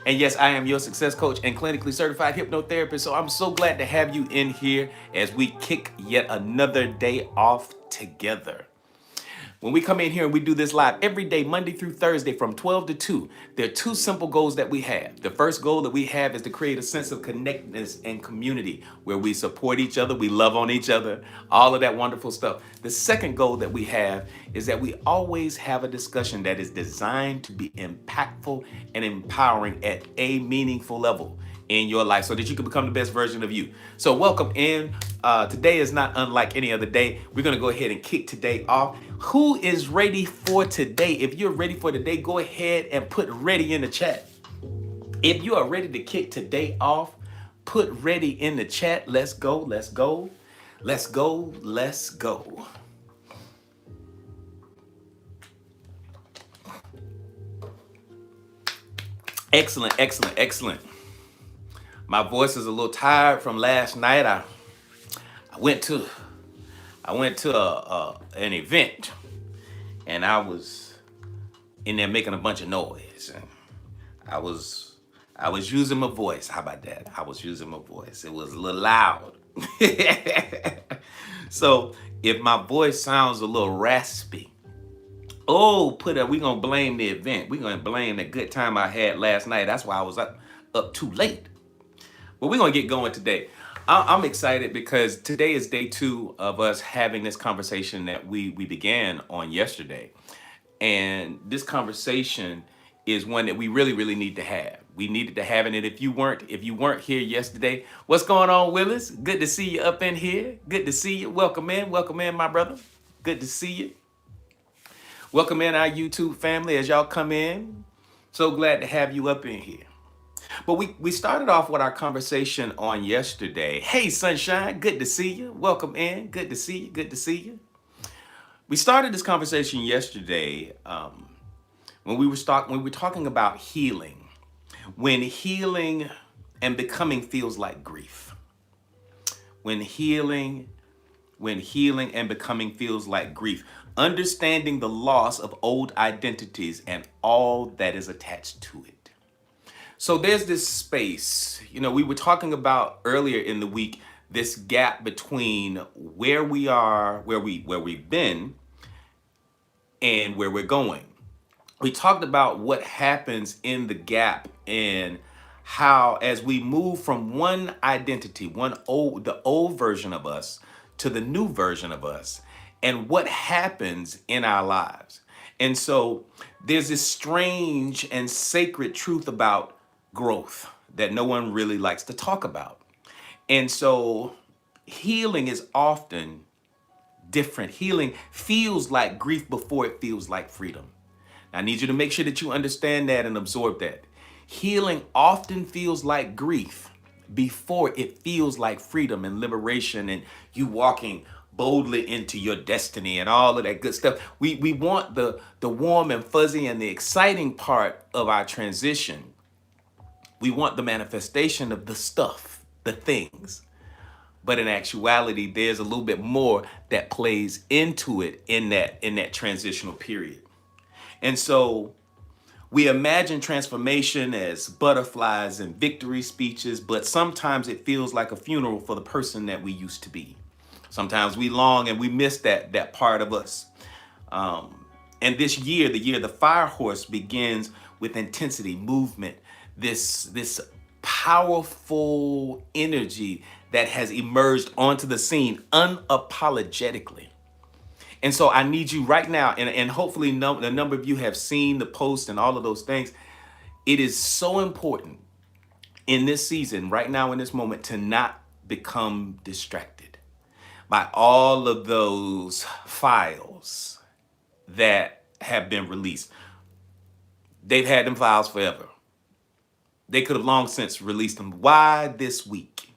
And yes, I am your success coach and clinically certified hypnotherapist. So I'm so glad to have you in here as we kick yet another day off together. When we come in here and we do this live every day, Monday through Thursday from 12 to 2, there are two simple goals that we have. The first goal that we have is to create a sense of connectedness and community where we support each other, we love on each other, all of that wonderful stuff. The second goal that we have is that we always have a discussion that is designed to be impactful and empowering at a meaningful level in your life so that you can become the best version of you. So welcome in. Today is not unlike any other day. We're going to go ahead and kick today off. Who is ready for today? If you're ready for today, go ahead and put ready in the chat. If you are ready to kick today off, put ready in the chat. Let's go. Let's go. Let's go. Let's go. Excellent, excellent, excellent. My voice is a little tired from last night. I went to an event, and I was in there making a bunch of noise. And I was using my voice. How about that? I was using my voice. It was a little loud. So if my voice sounds a little raspy, we gonna blame the event. We gonna blame the good time I had last night. That's why I was up too late. Well, we're gonna get going today. I'm excited because today is day 2 of us having this conversation that we began on yesterday. And this conversation is one that we really, really need to have. We needed to have it. And if you weren't here yesterday, what's going on, Willis? Good to see you up in here. Good to see you. Welcome in, my brother. Good to see you. Welcome in our YouTube family as y'all come in. So glad to have you up in here. But we started off with our conversation on yesterday. Hey, Sunshine, good to see you. Welcome in. Good to see you. Good to see you. We started this conversation yesterday when we were talking about healing. When healing and becoming feels like grief. When healing and becoming feels like grief. Understanding the loss of old identities and all that is attached to it. So there's this space, we were talking about earlier in the week, this gap between where we are, where we've been, and where we're going. We talked about what happens in the gap and how as we move from one identity, the old version of us to the new version of us, and what happens in our lives. And so there's this strange and sacred truth about growth that no one really likes to talk about. And so healing is often different. Healing feels like grief before it feels like freedom. I need you to make sure that you understand that and absorb that. Healing often feels like grief before it feels like freedom and liberation and you walking boldly into your destiny and all of that good stuff. We want the warm and fuzzy and the exciting part of our transition. We want the manifestation of the stuff, the things. But in actuality, there's a little bit more that plays into it in that transitional period. And so we imagine transformation as butterflies and victory speeches, but sometimes it feels like a funeral for the person that we used to be. Sometimes we long and we miss that part of us. And this year, the fire horse begins with intensity, movement, this powerful energy that has emerged onto the scene unapologetically. And so I need you right now, and hopefully the number of you have seen the post and all of those things. It is so important in this season, right now in this moment, to not become distracted by all of those files that have been released. They've had them files forever. They could have long since released them. Why this week?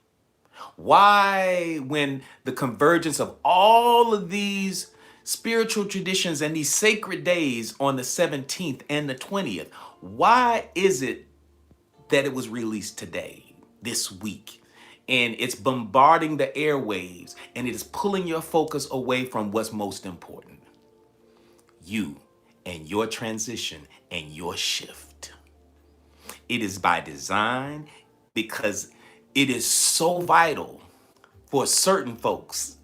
Why, when the convergence of all of these spiritual traditions and these sacred days on the 17th and the 20th, why is it that it was released today, this week? And it's bombarding the airwaves and it is pulling your focus away from what's most important. You and your transition and your shift. It is by design because it is so vital for certain folks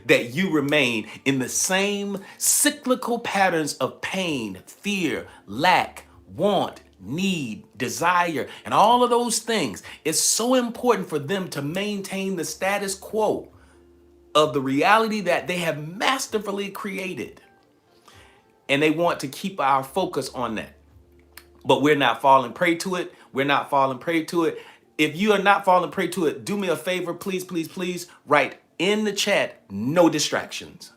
that you remain in the same cyclical patterns of pain, fear, lack, want, need, desire, and all of those things. It's so important for them to maintain the status quo of the reality that they have masterfully created. And they want to keep our focus on that. But we're not falling prey to it. We're not falling prey to it. If you are not falling prey to it, do me a favor, please, please, please, write in the chat, no distractions.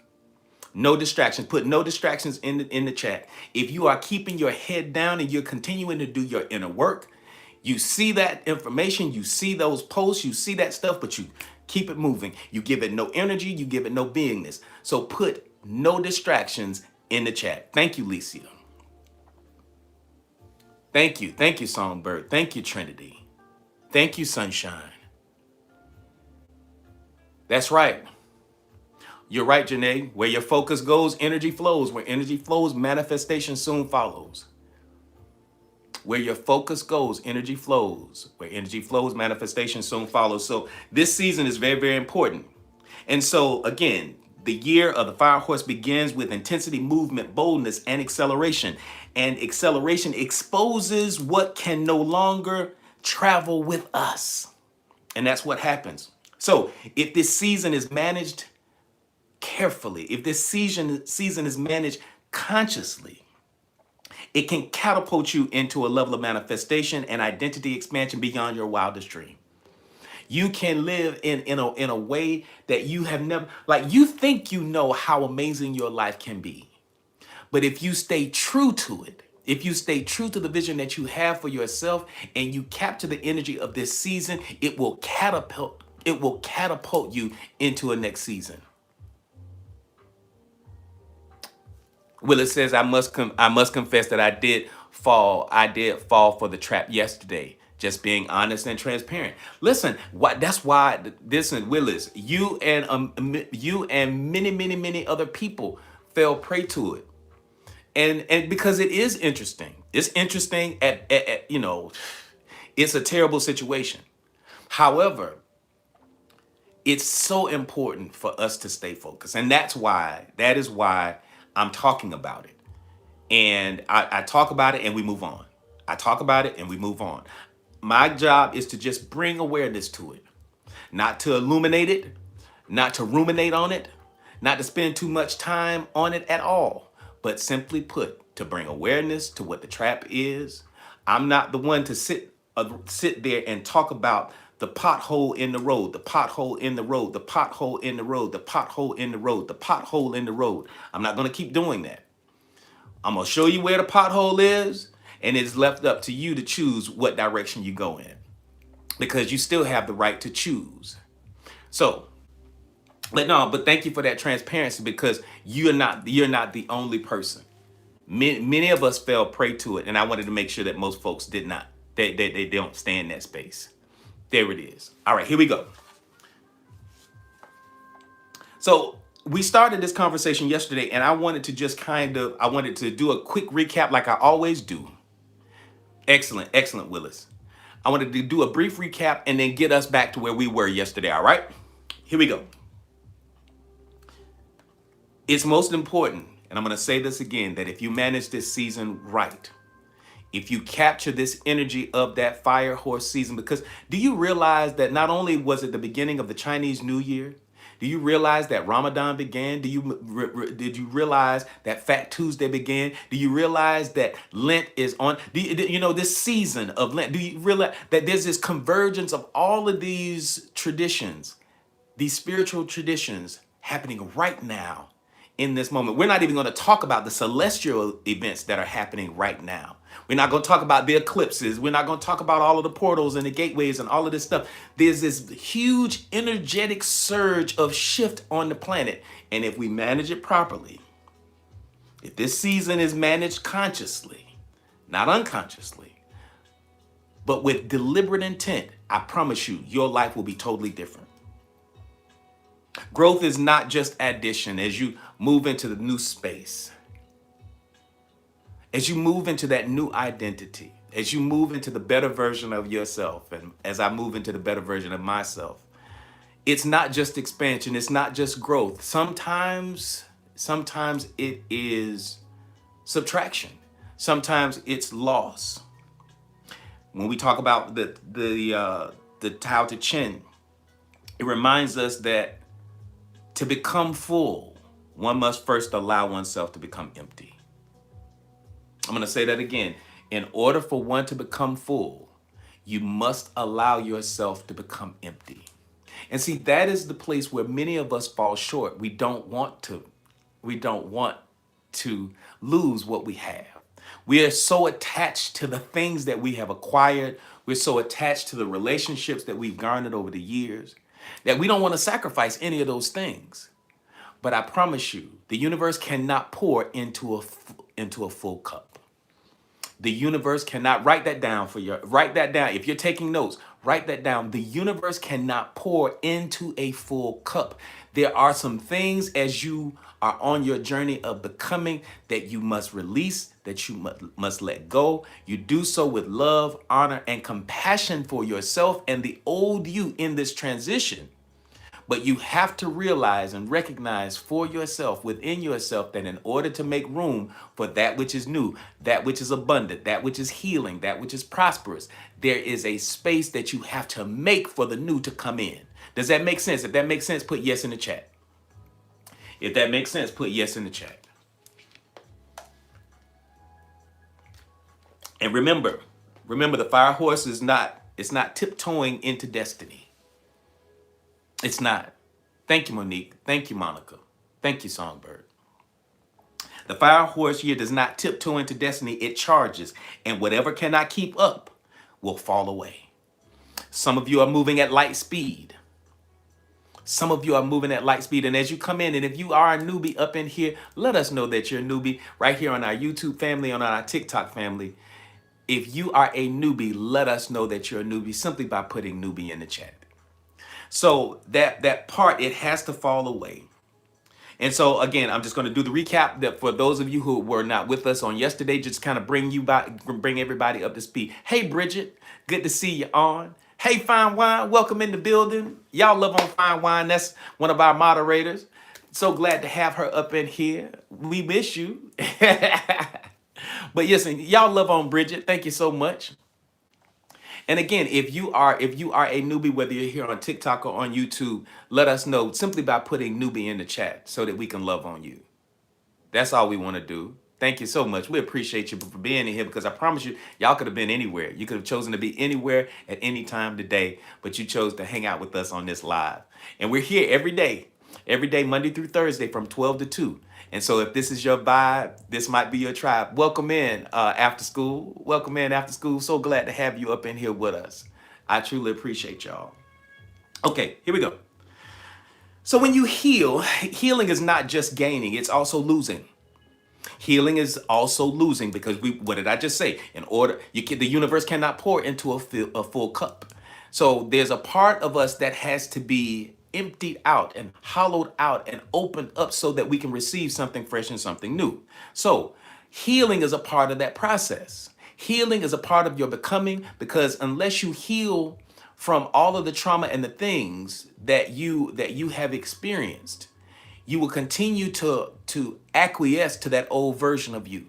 No distractions. Put no distractions in the chat. If you are keeping your head down and you're continuing to do your inner work, you see that information, you see those posts, you see that stuff, but you keep it moving. You give it no energy, you give it no beingness. So put no distractions in the chat. Thank you, Licia. Thank you. Thank you, Songbird. Thank you, Trinity. Thank you, Sunshine. That's right. You're right, Janae. Where your focus goes, energy flows. Where energy flows, manifestation soon follows. Where your focus goes, energy flows. Where energy flows, manifestation soon follows. So this season is very, very important. And so, again, the year of the fire horse begins with intensity, movement, boldness, and acceleration. And acceleration exposes what can no longer travel with us. And that's what happens. So if this season is managed carefully, if this season is managed consciously, it can catapult you into a level of manifestation and identity expansion beyond your wildest dream. You can live in a way that you have never, like you think you know how amazing your life can be. But if you stay true to it, if you stay true to the vision that you have for yourself and you capture the energy of this season, it will catapult you into a next season. Willis says, I must confess that I did fall for the trap yesterday. Just being honest and transparent. Listen, that's why, listen, Willis, you and many other people fell prey to it. And because it is interesting. It's interesting at it's a terrible situation. However, it's so important for us to stay focused. And that is why I'm talking about it. And I talk about it and we move on. I talk about it and we move on. My job is to just bring awareness to it, not to illuminate it, not to ruminate on it, not to spend too much time on it at all, but simply put, to bring awareness to what the trap is. I'm not the one to sit there and talk about the pothole in the road, the pothole in the road, the pothole in the road, the pothole in the road, the pothole in the road. I'm not going to keep doing that. I'm going to show you where the pothole is. And it's left up to you to choose what direction you go in, because you still have the right to choose. So, but thank you for that transparency, because you're not the only person. Many of us fell prey to it, and I wanted to make sure that most folks did not. They don't stay in that space. There it is. All right, here we go. So we started this conversation yesterday, and I wanted to just do a quick recap like I always do. Excellent, Willis. I wanted to do a brief recap and then get us back to where we were yesterday, all right? Here we go. It's most important, and I'm going to say this again, that if you manage this season right, if you capture this energy of that fire horse season, because do you realize that not only was it the beginning of the Chinese New Year, do you realize that Ramadan began? Did you realize that Fat Tuesday began? Do you realize that Lent is on? This season of Lent? Do you realize that there's this convergence of all of these traditions, these spiritual traditions happening right now in this moment? We're not even going to talk about the celestial events that are happening right now. We're not going to talk about the eclipses. We're not going to talk about all of the portals and the gateways and all of this stuff. There's this huge energetic surge of shift on the planet. And if we manage it properly, if this season is managed consciously, not unconsciously, but with deliberate intent, I promise you, your life will be totally different. Growth is not just addition as you move into the new space. As you move into that new identity, as you move into the better version of yourself, and as I move into the better version of myself, it's not just expansion, it's not just growth. Sometimes it is subtraction. Sometimes it's loss. When we talk about the Tao Te Ching, it reminds us that to become full, one must first allow oneself to become empty. I'm going to say that again. In order for one to become full, you must allow yourself to become empty. And see, that is the place where many of us fall short. We don't want to lose what we have. We are so attached to the things that we have acquired. We're so attached to the relationships that we've garnered over the years that we don't want to sacrifice any of those things. But I promise you, the universe cannot pour into a full cup. The universe cannot, write that down. If you're taking notes, write that down. The universe cannot pour into a full cup. There are some things as you are on your journey of becoming that you must release, that you must let go. You do so with love, honor, and compassion for yourself and the old you in this transition. But you have to realize and recognize for yourself, within yourself, that in order to make room for that which is new, that which is abundant, that which is healing, that which is prosperous, there is a space that you have to make for the new to come in. Does that make sense? If that makes sense, put yes in the chat. If that makes sense, put yes in the chat. And remember, the fire horse is not tiptoeing into destiny. It's not. Thank you, Monique. Thank you, Monica. Thank you, Songbird. The fire horse here does not tiptoe into destiny. It charges, and whatever cannot keep up will fall away. Some of you are moving at light speed. And as you come in, and if you are a newbie up in here, let us know that you're a newbie right here on our YouTube family, on our TikTok family. If you are a newbie, let us know that you're a newbie simply by putting newbie in the chat. So that part, it has to fall away. And so again, I'm just going to do the recap that for those of you who were not with us on yesterday, just kind of bring everybody up to speed. Hey, Bridget, good to see you on. Hey, Fine Wine, welcome in the building. Y'all love on Fine Wine. That's one of our moderators. So glad to have her up in here. We miss you. But yes, y'all love on Bridget. Thank you so much. And again, if you are a newbie, whether you're here on TikTok or on YouTube, let us know simply by putting newbie in the chat so that we can love on you. That's all we want to do. Thank you so much. We appreciate you for being in here, because I promise you, y'all could have been anywhere. You could have chosen to be anywhere at any time today, but you chose to hang out with us on this live. And we're here every day, Monday through Thursday from 12 to 2. And so if this is your vibe, this might be your tribe. Welcome in after school. Welcome in after school. So glad to have you up in here with us. I truly appreciate y'all. Okay, here we go. So when you heal, healing is not just gaining, it's also losing. Healing is also losing, because what did I just say? The universe cannot pour into a full cup. So there's a part of us that has to be emptied out and hollowed out and opened up so that we can receive something fresh and something new. So healing is a part of that process. Healing is a part of your becoming, because unless you heal from all of the trauma and the things that you have experienced, you will continue to acquiesce to that old version of you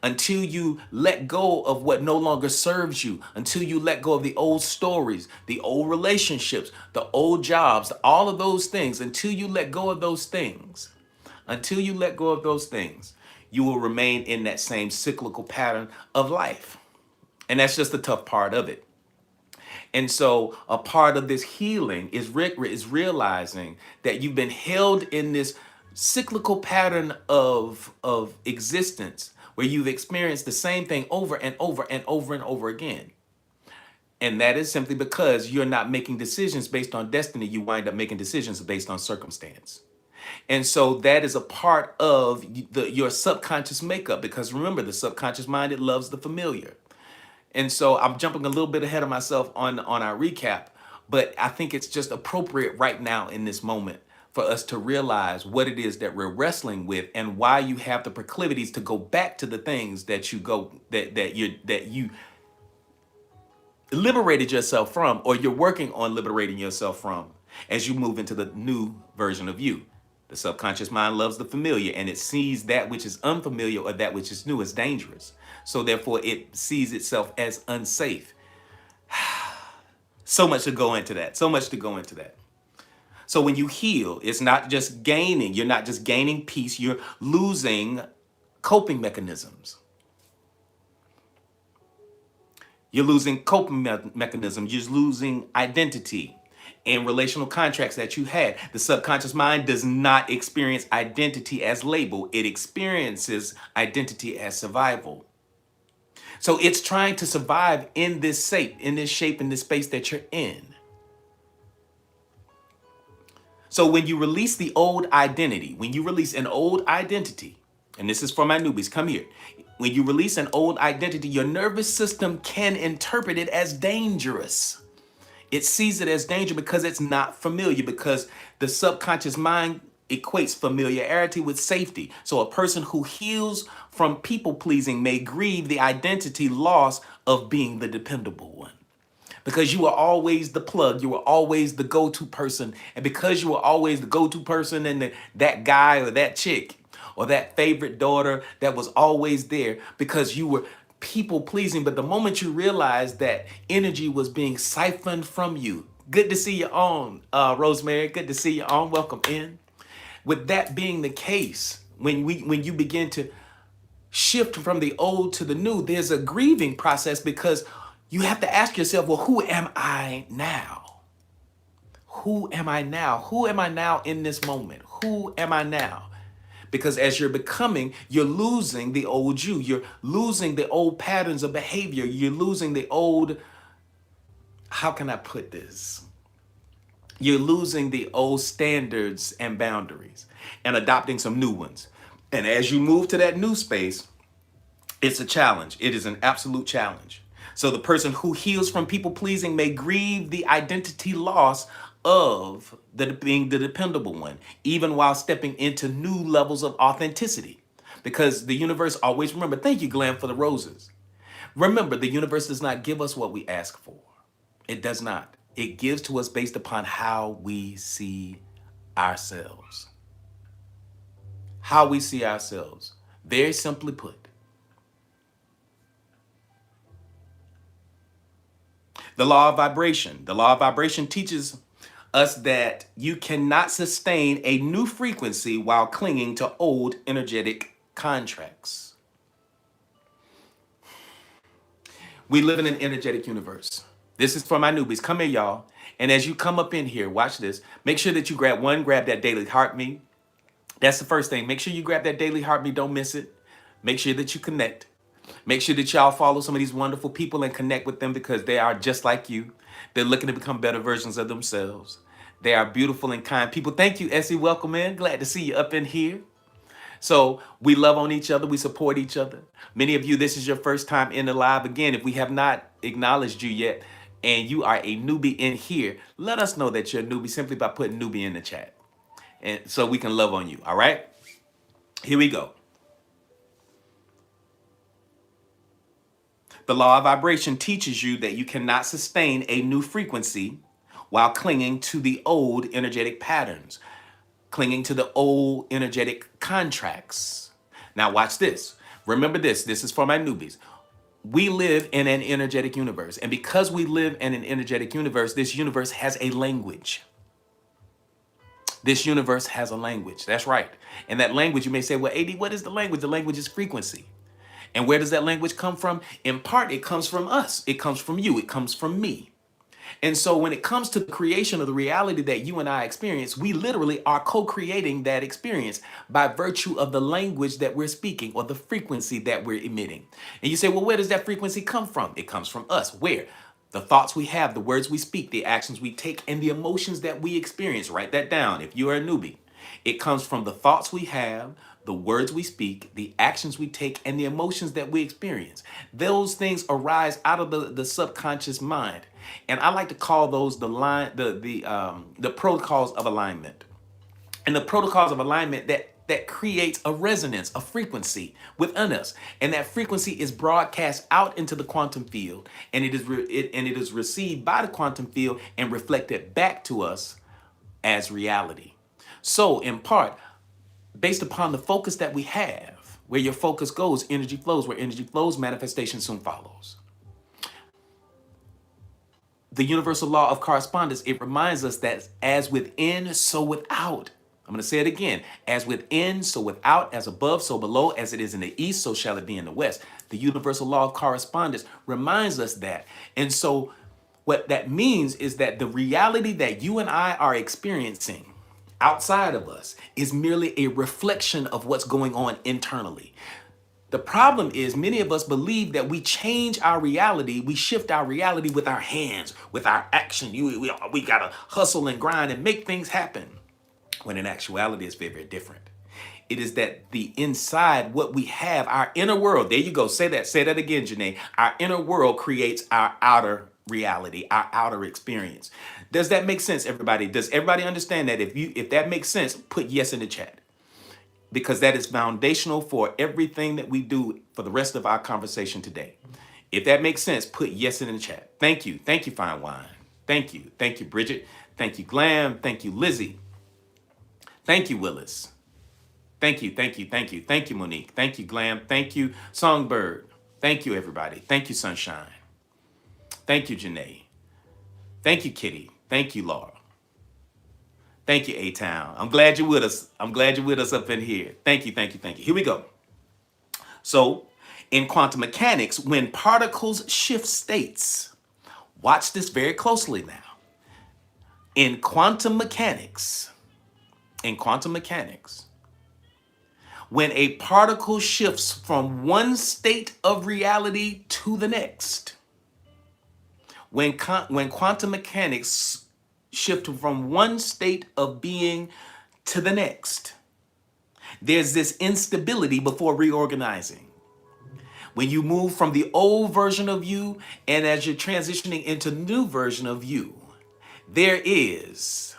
until you let go of what no longer serves you, until you let go of the old stories, the old relationships, the old jobs, all of those things. Until you let go of those things, you will remain in that same cyclical pattern of life. And that's just the tough part of it. And so a part of this healing is realizing that you've been held in this cyclical pattern of existence where you've experienced the same thing over and over and over and over again. And that is simply because you're not making decisions based on destiny. You wind up making decisions based on circumstance. And so that is a part of your subconscious makeup, because remember, the subconscious mind, it loves the familiar. And so I'm jumping a little bit ahead of myself on our recap, but I think it's just appropriate right now in this moment for us to realize what it is that we're wrestling with, and why you have the proclivities to go back to the things that you liberated yourself from, or you're working on liberating yourself from as you move into the new version of you. The subconscious mind loves the familiar, and it sees that which is unfamiliar or that which is new as dangerous. So therefore it sees itself as unsafe. So much to go into that. So much to go into that. So when you heal, it's not just gaining. You're not just gaining peace. You're losing coping mechanisms. You're losing coping mechanisms. You're losing identity and relational contracts that you had. The subconscious mind does not experience identity as label. It experiences identity as survival. So it's trying to survive in this shape, in this space that you're in. So when you release the old identity, when you release an old identity, and this is for my newbies, come here. When you release an old identity, your nervous system can interpret it as dangerous. It sees it as danger because it's not familiar, because the subconscious mind equates familiarity with safety. So a person who heals from people pleasing may grieve the identity loss of being the dependable one. Because you were always the plug, you were always the go-to person. And because you were always the go-to person and that guy or that chick or that favorite daughter that was always there, because you were people pleasing. But the moment you realized that energy was being siphoned from you, good to see you on, Rosemary, good to see you on, welcome in. With that being the case, when you begin to shift from the old to the new, there's a grieving process, because you have to ask yourself, well, who am I now? Who am I now? Who am I now in this moment? Who am I now? Because as you're becoming, you're losing the old you. You're losing the old patterns of behavior. You're losing the old, how can I put this? You're losing the old standards and boundaries and adopting some new ones. And as you move to that new space, it's a challenge. It is an absolute challenge. So the person who heals from people pleasing may grieve the identity loss of being the dependable one, even while stepping into new levels of authenticity. Because the universe always, remember, thank you, Glenn, for the roses. Remember, the universe does not give us what we ask for. It does not. It gives to us based upon how we see ourselves. How we see ourselves. Very simply put. The law of vibration. The law of vibration teaches us that you cannot sustain a new frequency while clinging to old energetic contracts. We live in an energetic universe. This is for my newbies. Come here, y'all. And as you come up in here, watch this. Make sure that you grab that daily heartbeat. That's the first thing. Make sure you grab that daily heartbeat. Don't miss it. Make sure that you connect. Make sure that y'all follow some of these wonderful people and connect with them, because they are just like you. They're looking to become better versions of themselves. They are beautiful and kind people. Thank you, Essie. Welcome in. Glad to see you up in here. So we love on each other. We support each other. Many of you, this is your first time in the live. Again, if we have not acknowledged you yet and you are a newbie in here, let us know that you're a newbie simply by putting newbie in the chat. And so we can love on you. All right. Here we go. The law of vibration teaches you that you cannot sustain a new frequency while clinging to the old energetic patterns, clinging to the old energetic contracts. Now watch this. Remember this. This is for my newbies. We live in an energetic universe. And because we live in an energetic universe, this universe has a language. This universe has a language. That's right. And that language, you may say, well, AD, what is the language? The language is frequency. And where does that language come from? In part, it comes from us. It comes from you. It comes from me. And so when it comes to the creation of the reality that you and I experience, we literally are co-creating that experience by virtue of the language that we're speaking or the frequency that we're emitting. And you say, well, where does that frequency come from? It comes from us. Where? The thoughts we have, the words we speak, the actions we take, and the emotions that we experience. Write that down if you are a newbie. It comes from the thoughts we have, the words we speak, the actions we take, and the emotions that we experience. Those things arise out of the subconscious mind. And I like to call those the protocols of alignment. And the protocols of alignment, that creates a resonance, a frequency within us. And that frequency is broadcast out into the quantum field, and it is received by the quantum field and reflected back to us as reality. So, in part, based upon the focus that we have, where your focus goes, energy flows. Where energy flows, manifestation soon follows. The universal law of correspondence, it reminds us that as within, so without. I'm going to say it again. As within, so without. As above, so below. As it is in the east, so shall it be in the west. The universal law of correspondence reminds us that. And so what that means is that the reality that you and I are experiencing outside of us is merely a reflection of what's going on internally. The problem is many of us believe that we change our reality, we shift our reality with our hands, with our action. We got to hustle and grind and make things happen. When in actuality, it's very, very different. It is that the inside, what we have, our inner world, there you go, say that again, Janae. Our inner world creates our outer reality, our outer experience. Does that make sense, everybody? Does everybody understand that? If that makes sense, put yes in the chat, because that is foundational for everything that we do for the rest of our conversation today. If that makes sense, put yes in the chat. Thank you. Thank you, Fine Wine. Thank you. Thank you, Bridget. Thank you, Glam. Thank you, Lizzie. Thank you, Willis. Thank you, thank you, thank you. Thank you, Monique. Thank you, Glam. Thank you, Songbird. Thank you, everybody. Thank you, Sunshine. Thank you, Janae. Thank you, Kitty. Thank you, Laura. Thank you, A-Town. I'm glad you're with us. I'm glad you're with us up in here. Thank you, thank you, thank you. Here we go. So, in quantum mechanics, when particles shift states, watch this very closely now. In quantum mechanics, when a particle shifts from one state of reality to the next, when quantum mechanics shift from one state of being to the next, there's this instability before reorganizing. When you move from the old version of you and as you're transitioning into the new version of you, there is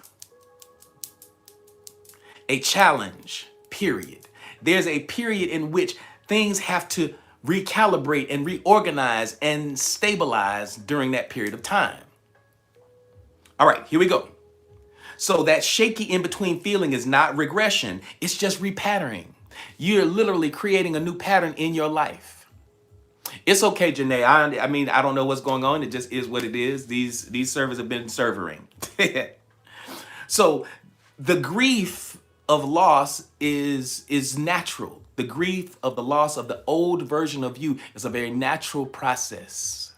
a challenge, period. There's a period in which things have to recalibrate and reorganize and stabilize during that period of time. All right, here we go. So that shaky in-between feeling is not regression, it's just repatterning. You're literally creating a new pattern in your life. It's okay, Janae. I mean, I don't know what's going on. It just is what it is. These servers have been servering. So the grief of loss is natural. The grief of the loss of the old version of you is a very natural process.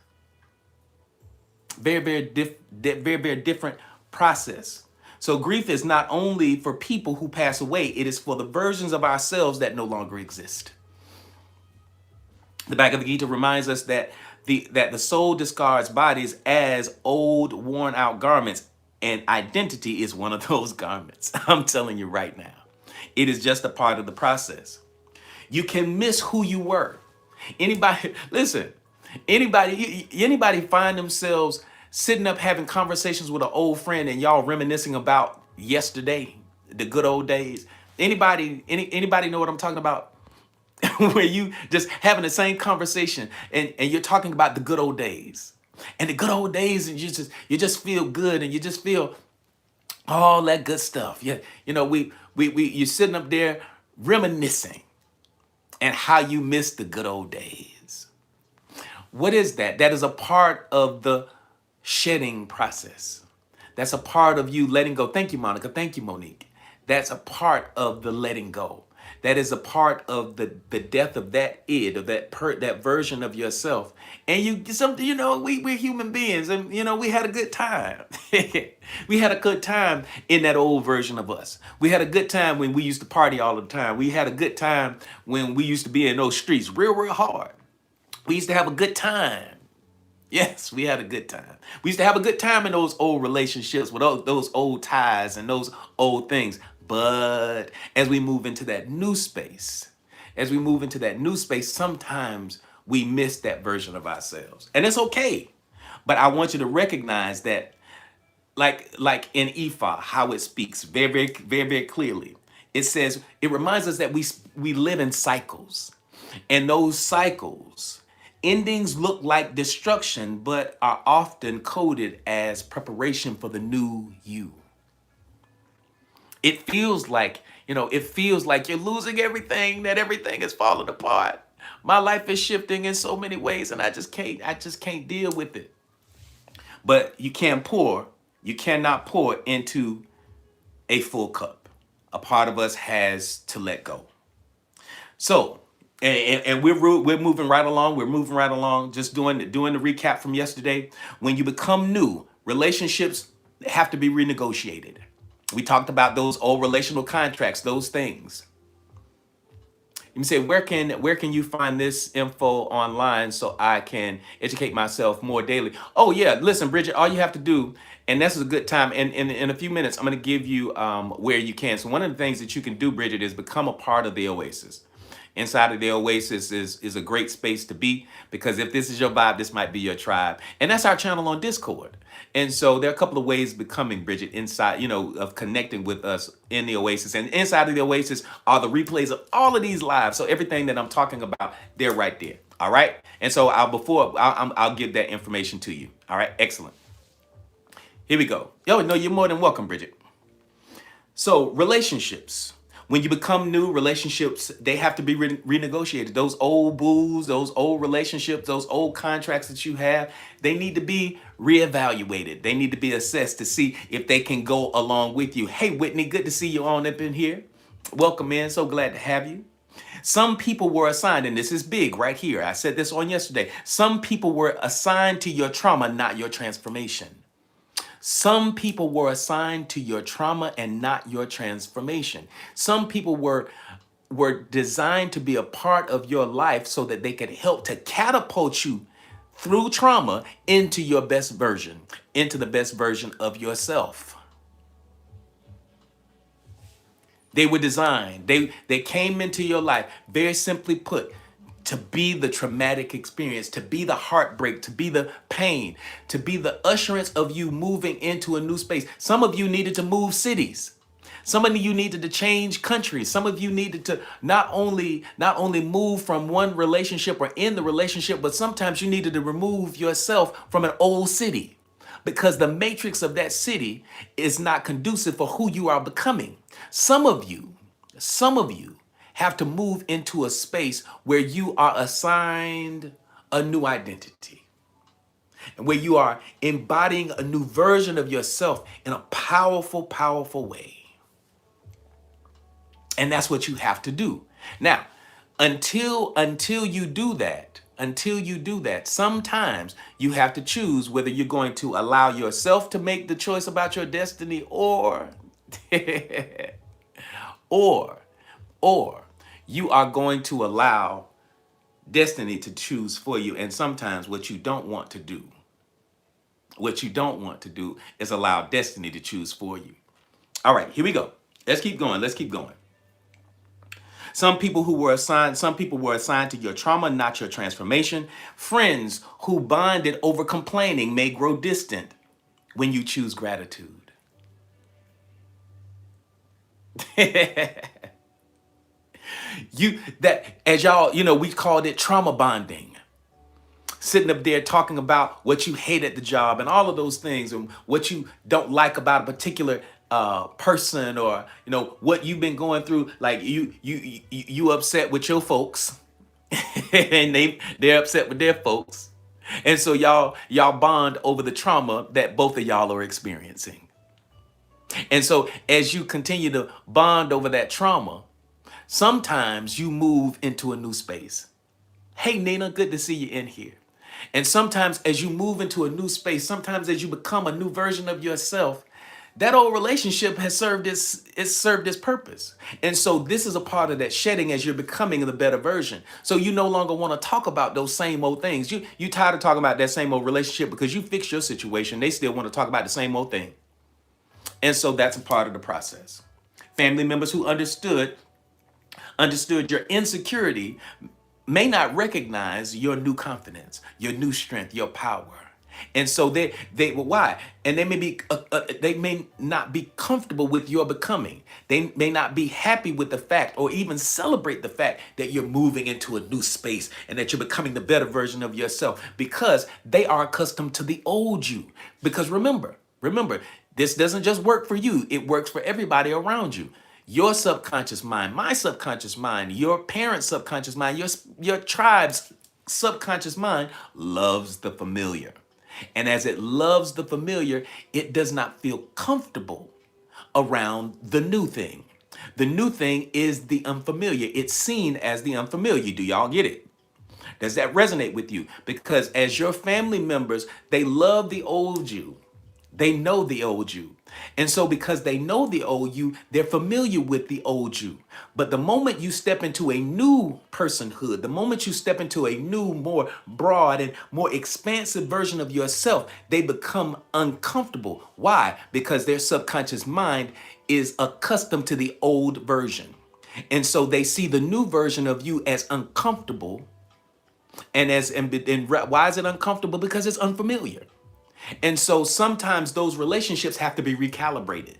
Very different process. So grief is not only for people who pass away, it is for the versions of ourselves that no longer exist. The Bhagavad Gita reminds us that the soul discards bodies as old, worn out garments, and identity is one of those garments. I'm telling you right now. It is just a part of the process. You can miss who you were. Anybody find themselves sitting up having conversations with an old friend and y'all reminiscing about yesterday, the good old days? Anybody know what I'm talking about? Where you just having the same conversation and you're talking about the good old days. And the good old days, and you just feel good and you just feel all that good stuff. Yeah, you're sitting up there reminiscing and how you miss the good old days. What is that? That is a part of the shedding process. That's a part of you letting go. Thank you, Monica. Thank you, Monique. That's a part of the letting go. That is a part of the death of that id, of that version of yourself. And we're human beings, and we had a good time. We had a good time in that old version of us. We had a good time when we used to party all the time. We had a good time when we used to be in those streets real hard. We used to have a good time. Yes, we had a good time. We used to have a good time in those old relationships with those old ties and those old things. But as we move into that new space, sometimes we miss that version of ourselves. And it's okay. But I want you to recognize that, like in Ifa, how it speaks very clearly. it says, it reminds us that we live in cycles. And those cycles, endings look like destruction, but are often coded as preparation for the new you. It feels like, it feels like you're losing everything, that everything is falling apart. My life is shifting in so many ways and I just can't deal with it. But you cannot pour into a full cup. A part of us has to let go. So, and we're moving right along. We're moving right along. Just doing the recap from yesterday. When you become new, relationships have to be renegotiated. We talked about those old relational contracts, those things. You say, where can you find this info online so I can educate myself more daily? Oh yeah, listen, Bridget, all you have to do, and this is a good time, and in a few minutes, I'm going to give you where you can. So one of the things that you can do, Bridget, is become a part of the Oasis. Inside of the Oasis is a great space to be, because if this is your vibe, this might be your tribe. And that's our channel on Discord. And so there are a couple of ways becoming, Bridget, inside, of connecting with us in the Oasis. And inside of the Oasis are the replays of all of these lives. So everything that I'm talking about, they're right there. All right. And so I'll give that information to you. All right. Excellent. Here we go. Yo, no, you're more than welcome, Bridget. So relationships. When you become new, relationships, they have to be renegotiated. Those old booze, those old relationships, those old contracts that you have, they need to be reevaluated. They need to be assessed to see if they can go along with you. Hey, Whitney, good to see you on up in here. Welcome in. So glad to have you. Some people were assigned, and this is big right here. I said this on yesterday. Some people were assigned to your trauma, not your transformation. Some people were assigned to your trauma and not your transformation. Some people were designed to be a part of your life so that they could help to catapult you through trauma into your best version, into the best version of yourself. They were designed, they came into your life, very simply put, to be the traumatic experience, to be the heartbreak, to be the pain, to be the usherance of you moving into a new space. Some of you needed to move cities. Some of you needed to change countries. Some of you needed to not only move from one relationship or in the relationship, but sometimes you needed to remove yourself from an old city because the matrix of that city is not conducive for who you are becoming. Some of you have to move into a space where you are assigned a new identity and where you are embodying a new version of yourself in a powerful, powerful way. And that's what you have to do. Now, until you do that, sometimes you have to choose whether you're going to allow yourself to make the choice about your destiny or you are going to allow destiny to choose for you. And sometimes what you don't want to do is allow destiny to choose for you. All right, here we go. Let's keep going. Some people were assigned to your trauma, not your transformation. Friends who bonded over complaining may grow distant when you choose gratitude. We called it trauma bonding. Sitting up there talking about what you hate at the job and all of those things and what you don't like about a particular person, or what you've been going through. Like you upset with your folks and they're upset with their folks. And so y'all bond over the trauma that both of y'all are experiencing. And so as you continue to bond over that trauma, sometimes you move into a new space. Hey, Nina, good to see you in here. And sometimes as you move into a new space, sometimes as you become a new version of yourself, that old relationship has served its purpose. And so this is a part of that shedding as you're becoming the better version. So you no longer want to talk about those same old things. You tired of talking about that same old relationship because you fixed your situation. They still want to talk about the same old thing. And so that's a part of the process. Family members who understood your insecurity may not recognize your new confidence, your new strength, your power. And so why? And they may be they may not be comfortable with your becoming. They may not be happy with the fact or even celebrate the fact that you're moving into a new space and that you're becoming the better version of yourself because they are accustomed to the old you. Because remember, this doesn't just work for you, it works for everybody around you. Your subconscious mind, my subconscious mind, your parents' subconscious mind, your tribe's subconscious mind loves the familiar. And as it loves the familiar, it does not feel comfortable around the new thing. The new thing is the unfamiliar. It's seen as the unfamiliar. Do y'all get it? Does that resonate with you? Because as your family members, they love the old you. They know the old you. And so, because they know the old you, they're familiar with the old you. But the moment you step into a new personhood, the moment you step into a new, more broad and more expansive version of yourself, they become uncomfortable. Why? Because their subconscious mind is accustomed to the old version. And so they see the new version of you as uncomfortable. And why is it uncomfortable? Because it's unfamiliar. And so sometimes those relationships have to be recalibrated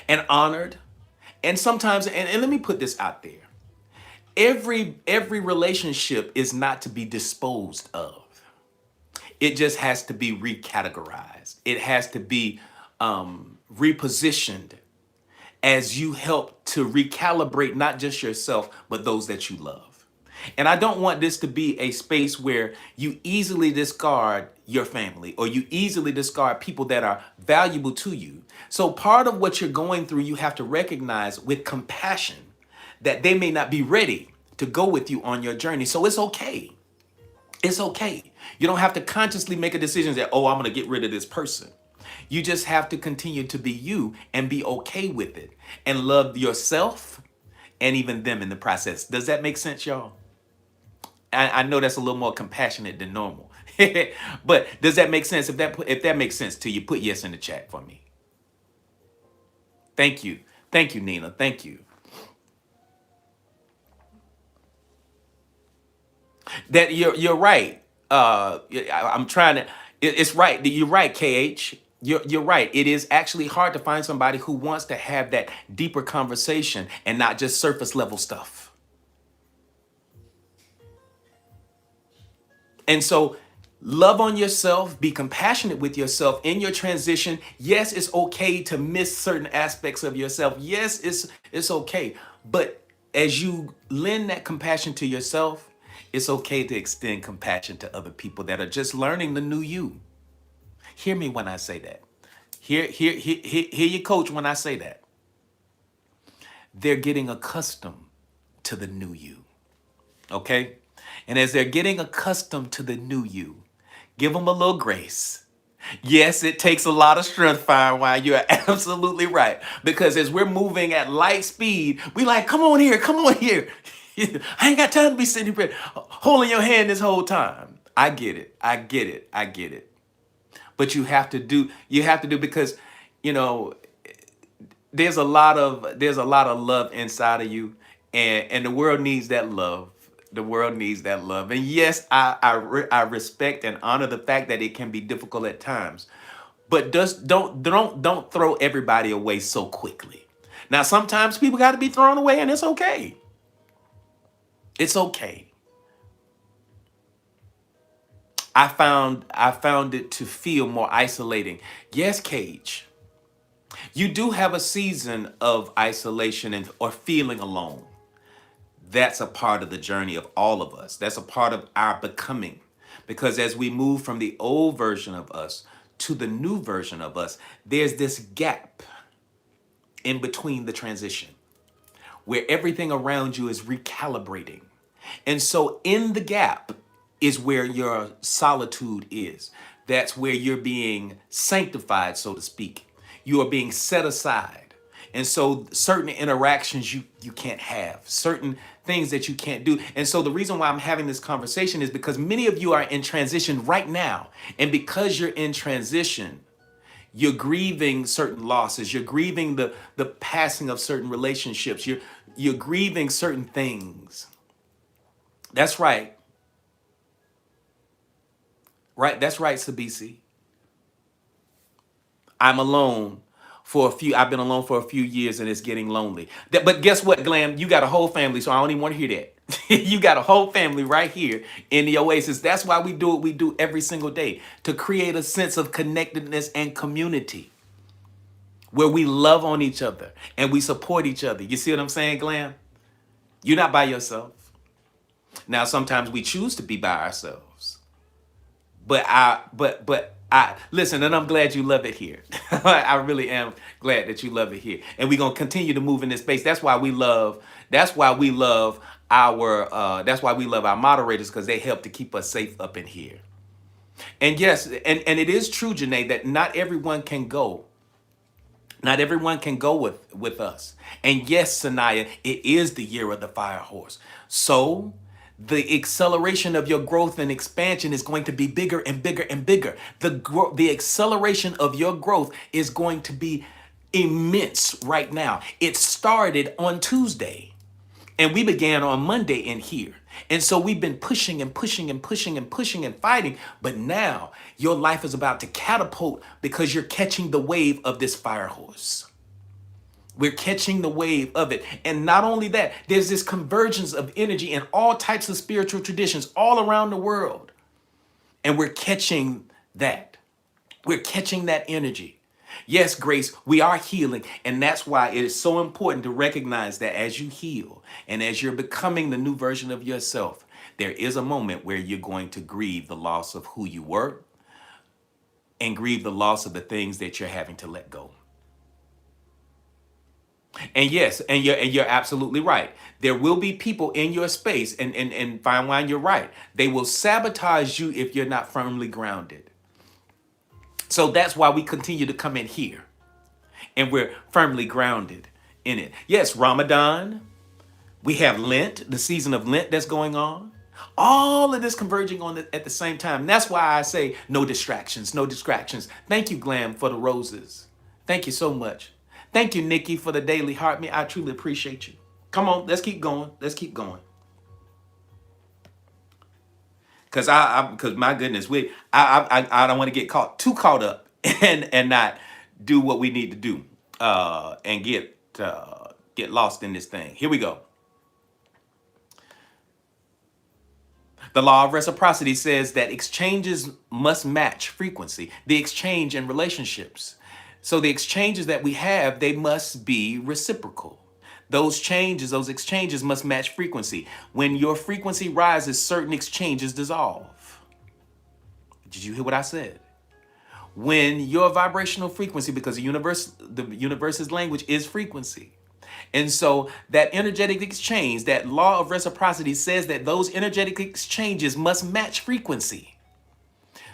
and honored. And sometimes, and let me put this out there. Every relationship is not to be disposed of. It just has to be recategorized. It has to be repositioned as you help to recalibrate not just yourself, but those that you love. And I don't want this to be a space where you easily discard your family or you easily discard people that are valuable to you. So part of what you're going through, you have to recognize with compassion that they may not be ready to go with you on your journey. So it's okay. It's okay. You don't have to consciously make a decision that, oh, I'm going to get rid of this person. You just have to continue to be you and be okay with it and love yourself and even them in the process. Does that make sense, y'all? I know that's a little more compassionate than normal, but does that make sense? If that makes sense to you, put yes in the chat for me. Thank you, Nina. Thank you. That you're right. I'm trying to. It's right. You're right, KH. You're right. It is actually hard to find somebody who wants to have that deeper conversation and not just surface level stuff. And so love on yourself, be compassionate with yourself in your transition. Yes, it's okay to miss certain aspects of yourself. Yes, it's okay. But as you lend that compassion to yourself, it's okay to extend compassion to other people that are just learning the new you. Hear me when I say that. Hear your coach when I say that. They're getting accustomed to the new you. Okay? And as they're getting accustomed to the new you, give them a little grace. Yes, it takes a lot of strength, Firewire. You're absolutely right. Because as we're moving at light speed, we like, come on here, come on here. I ain't got time to be sitting here holding your hand this whole time. I get it. I get it. I get it. But you have to do because, you know, there's a lot of love inside of you, and the world needs that love. The world needs that love. And yes, I respect and honor the fact that it can be difficult at times. But just don't throw everybody away so quickly. Now, sometimes people got to be thrown away, and it's okay. It's okay. I found it to feel more isolating. Yes, Cage. You do have a season of isolation or feeling alone. That's a part of the journey of all of us. That's a part of our becoming. Because as we move from the old version of us to the new version of us, there's this gap in between the transition where everything around you is recalibrating. And so in the gap is where your solitude is. That's where you're being sanctified, so to speak. You are being set aside. And so certain interactions you can't have, certain things that you can't do. And so the reason why I'm having this conversation is because many of you are in transition right now. And because you're in transition, you're grieving certain losses. You're grieving the passing of certain relationships. You're grieving certain things. That's right. Right, that's right, Sabisi. I'm alone for a few. I've been alone for a few years, and it's getting lonely. But guess what, Glam? You got a whole family, so I don't even want to hear that. You got a whole family right here in the Oasis. That's why we do what we do every single day, to create a sense of connectedness and community where we love on each other and we support each other. You see what I'm saying, Glam? You're not by yourself. Now, sometimes we choose to be by ourselves. But I listen, and I'm glad you love it here. I really am glad that you love it here. And we're gonna continue to move in this space. That's why we love our moderators, because they help to keep us safe up in here. And yes, and it is true, Janae, that not everyone can go. Not everyone can go with us. And yes, Sanaya, it is the year of the fire horse. So the acceleration of your growth and expansion is going to be bigger and bigger and bigger. The acceleration of your growth is going to be immense right now. It started on Tuesday. And we began on Monday in here. And so we've been pushing and pushing and pushing and pushing and fighting. But now your life is about to catapult because you're catching the wave of this fire horse. We're catching the wave of it. And not only that, there's this convergence of energy in all types of spiritual traditions all around the world. And we're catching that. We're catching that energy. Yes, Grace, we are healing. And that's why it is so important to recognize that as you heal and as you're becoming the new version of yourself, there is a moment where you're going to grieve the loss of who you were and grieve the loss of the things that you're having to let go. And yes, and you're absolutely right. There will be people in your space, and Fine Wine, you're right. They will sabotage you if you're not firmly grounded. So that's why we continue to come in here and we're firmly grounded in it. Yes, Ramadan. We have Lent, the season of Lent that's going on. All of this converging on at the same time. And that's why I say no distractions, no distractions. Thank you, Glam, for the roses. Thank you so much. Thank you, Nikki, for the daily heart. Me, I truly appreciate you. Come on, let's keep going. Let's keep going. Because my goodness, I don't want to get too caught up and not do what we need to do and get lost in this thing. Here we go. The law of reciprocity says that exchanges must match frequency. The exchange in relationships. So the exchanges that we have, they must be reciprocal. Those exchanges must match frequency. When your frequency rises, certain exchanges dissolve. Did you hear what I said? When your vibrational frequency, because the universe's language is frequency. And so that energetic exchange, that law of reciprocity says that those energetic exchanges must match frequency.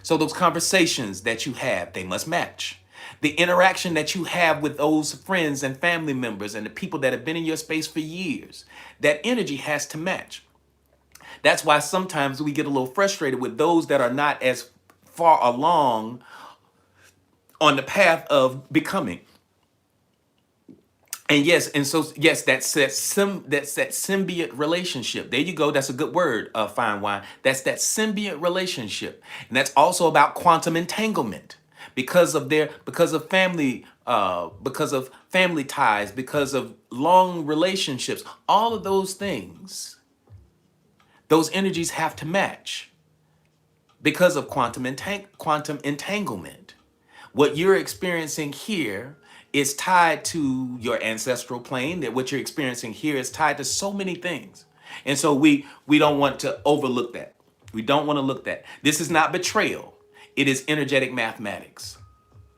So those conversations that you have, they must match. The interaction that you have with those friends and family members and the people that have been in your space for years, that energy has to match. That's why sometimes we get a little frustrated with those that are not as far along on the path of becoming. And yes, that's that symbiote relationship. There you go. That's a good word, Fine Wine. That's that symbiote relationship. And that's also about quantum entanglement. Because of family ties, because of long relationships, all of those things, those energies have to match because of quantum entanglement. What you're experiencing here is tied to your ancestral plane. That what you're experiencing here is tied to so many things. And so we don't want to overlook that. We don't want to look that. This is not betrayal. It is energetic mathematics.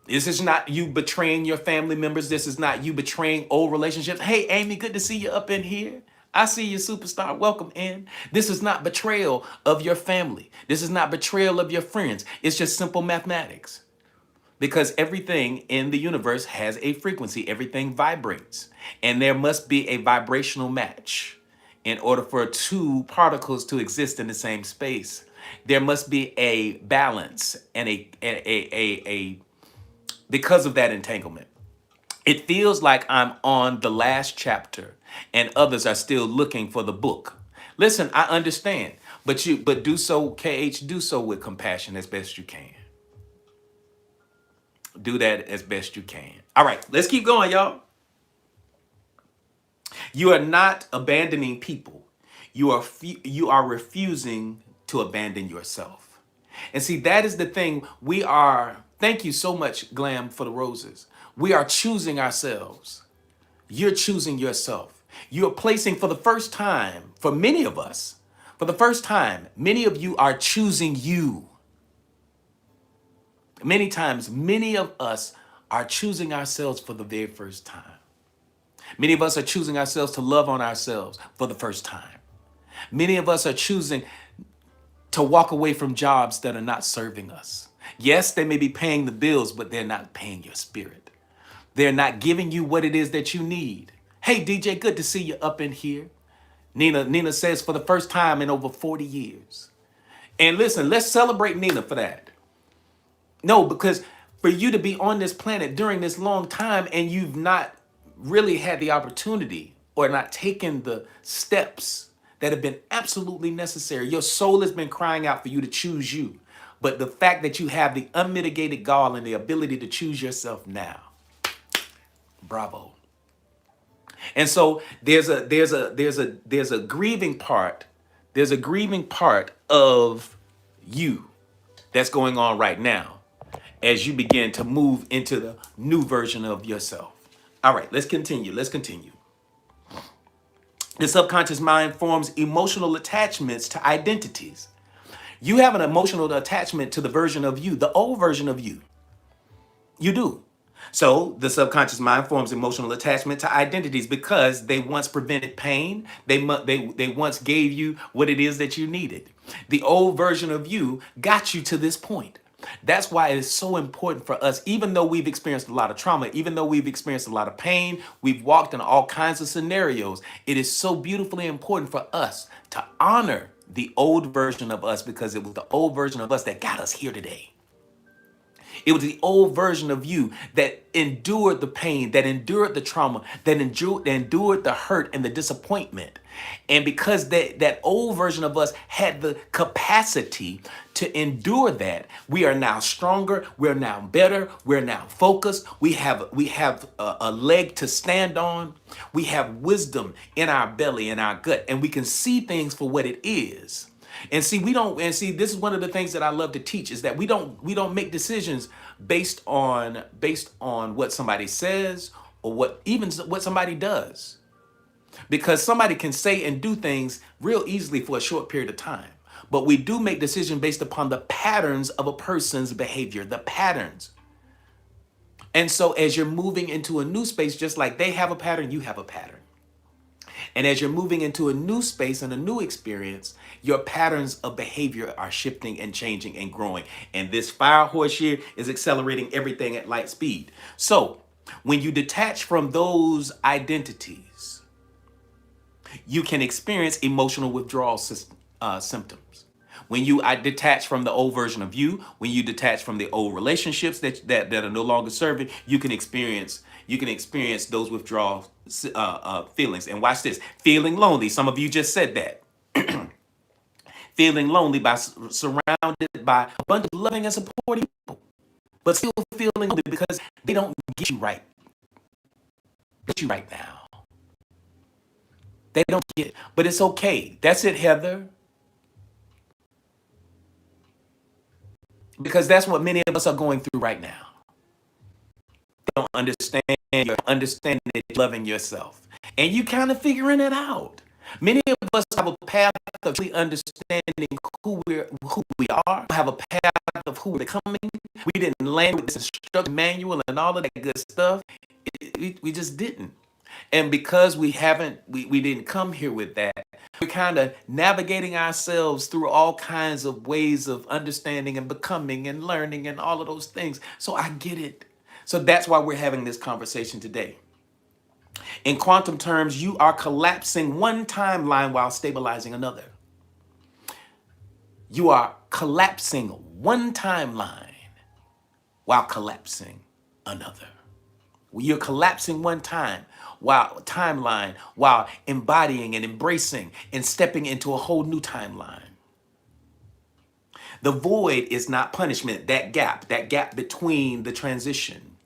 This is not you betraying your family members. This is not you betraying old relationships. Hey, Amy, good to see you up in here. I see you, superstar. Welcome in. This is not betrayal of your family. This is not betrayal of your friends. It's just simple mathematics. Because everything in the universe has a frequency. Everything vibrates. And there must be a vibrational match in order for two particles to exist in the same space. There must be a balance and a because of that entanglement. It feels like I'm on the last chapter and others are still looking for the book. Listen, I understand, but do so, KH, do so with compassion as best you can. Do that as best you can. All right, let's keep going, y'all. You are not abandoning people. You are refusing to abandon yourself. And see, that is the thing. We are, thank you so much, Glam, for the roses. We are choosing ourselves. You're choosing yourself. You're placing for the first time, for many of us, for the first time, many of you are choosing you. Many times, many of us are choosing ourselves for the very first time. Many of us are choosing ourselves to love on ourselves for the first time. Many of us are choosing to walk away from jobs that are not serving us. Yes, they may be paying the bills, but they're not paying your spirit. They're not giving you what it is that you need. Hey, DJ, good to see you up in here. Nina says for the first time in over 40 years. And listen, let's celebrate Nina for that. No, because for you to be on this planet during this long time and you've not really had the opportunity or not taken the steps that have been absolutely necessary. Your soul has been crying out for you to choose you. But the fact that you have the unmitigated gall and the ability to choose yourself now, bravo. And so there's a grieving part. There's a grieving part of you that's going on right now as you begin to move into the new version of yourself. All right, let's continue. Let's continue. The subconscious mind forms emotional attachments to identities. You have an emotional attachment to the version of you, the old version of you. You do. So the subconscious mind forms emotional attachment to identities because they once prevented pain. They once gave you what it is that you needed. The old version of you got you to this point. That's why it is so important for us, even though we've experienced a lot of trauma, even though we've experienced a lot of pain, we've walked in all kinds of scenarios. It is so beautifully important for us to honor the old version of us because it was the old version of us that got us here today. It was the old version of you that endured the pain, that endured the trauma, that endured the hurt and the disappointment. And because that old version of us had the capacity to endure that, we are now stronger, we're now better, we're now focused, we have a leg to stand on, we have wisdom in our belly, in our gut, and we can see things for what it is. And see, this is one of the things that I love to teach is that we don't make decisions based on what somebody says or what somebody does. Because somebody can say and do things real easily for a short period of time. But we do make decisions based upon the patterns of a person's behavior, the patterns. And so as you're moving into a new space, just like they have a pattern, you have a pattern. And as you're moving into a new space and a new experience, your patterns of behavior are shifting and changing and growing. And this fire horse here is accelerating everything at light speed. So when you detach from those identities, you can experience emotional withdrawal symptoms. When you detach from the old version of you, when you detach from the old relationships that are no longer serving, you can experience those withdrawal feelings. And watch this, feeling lonely. Some of you just said that. Feeling lonely by surrounded by a bunch of loving and supporting people, but still feeling lonely because they don't get you right. Get you right now. They don't get it, but it's okay. That's it, Heather. Because that's what many of us are going through right now. They don't understand you're understanding that you're loving yourself. And you kind of figuring it out. Many of us have a path of really understanding who we are, have a path of who we're becoming. We didn't land with this instruction manual and all of that good stuff. We just didn't. And because we didn't come here with that, we're kind of navigating ourselves through all kinds of ways of understanding and becoming and learning and all of those things. So I get it. So that's why we're having this conversation today. In quantum terms, you are collapsing one timeline while stabilizing another. You are collapsing one timeline while collapsing another. You're collapsing one timeline while embodying and embracing and stepping into a whole new timeline. The void is not punishment, that gap between the transition.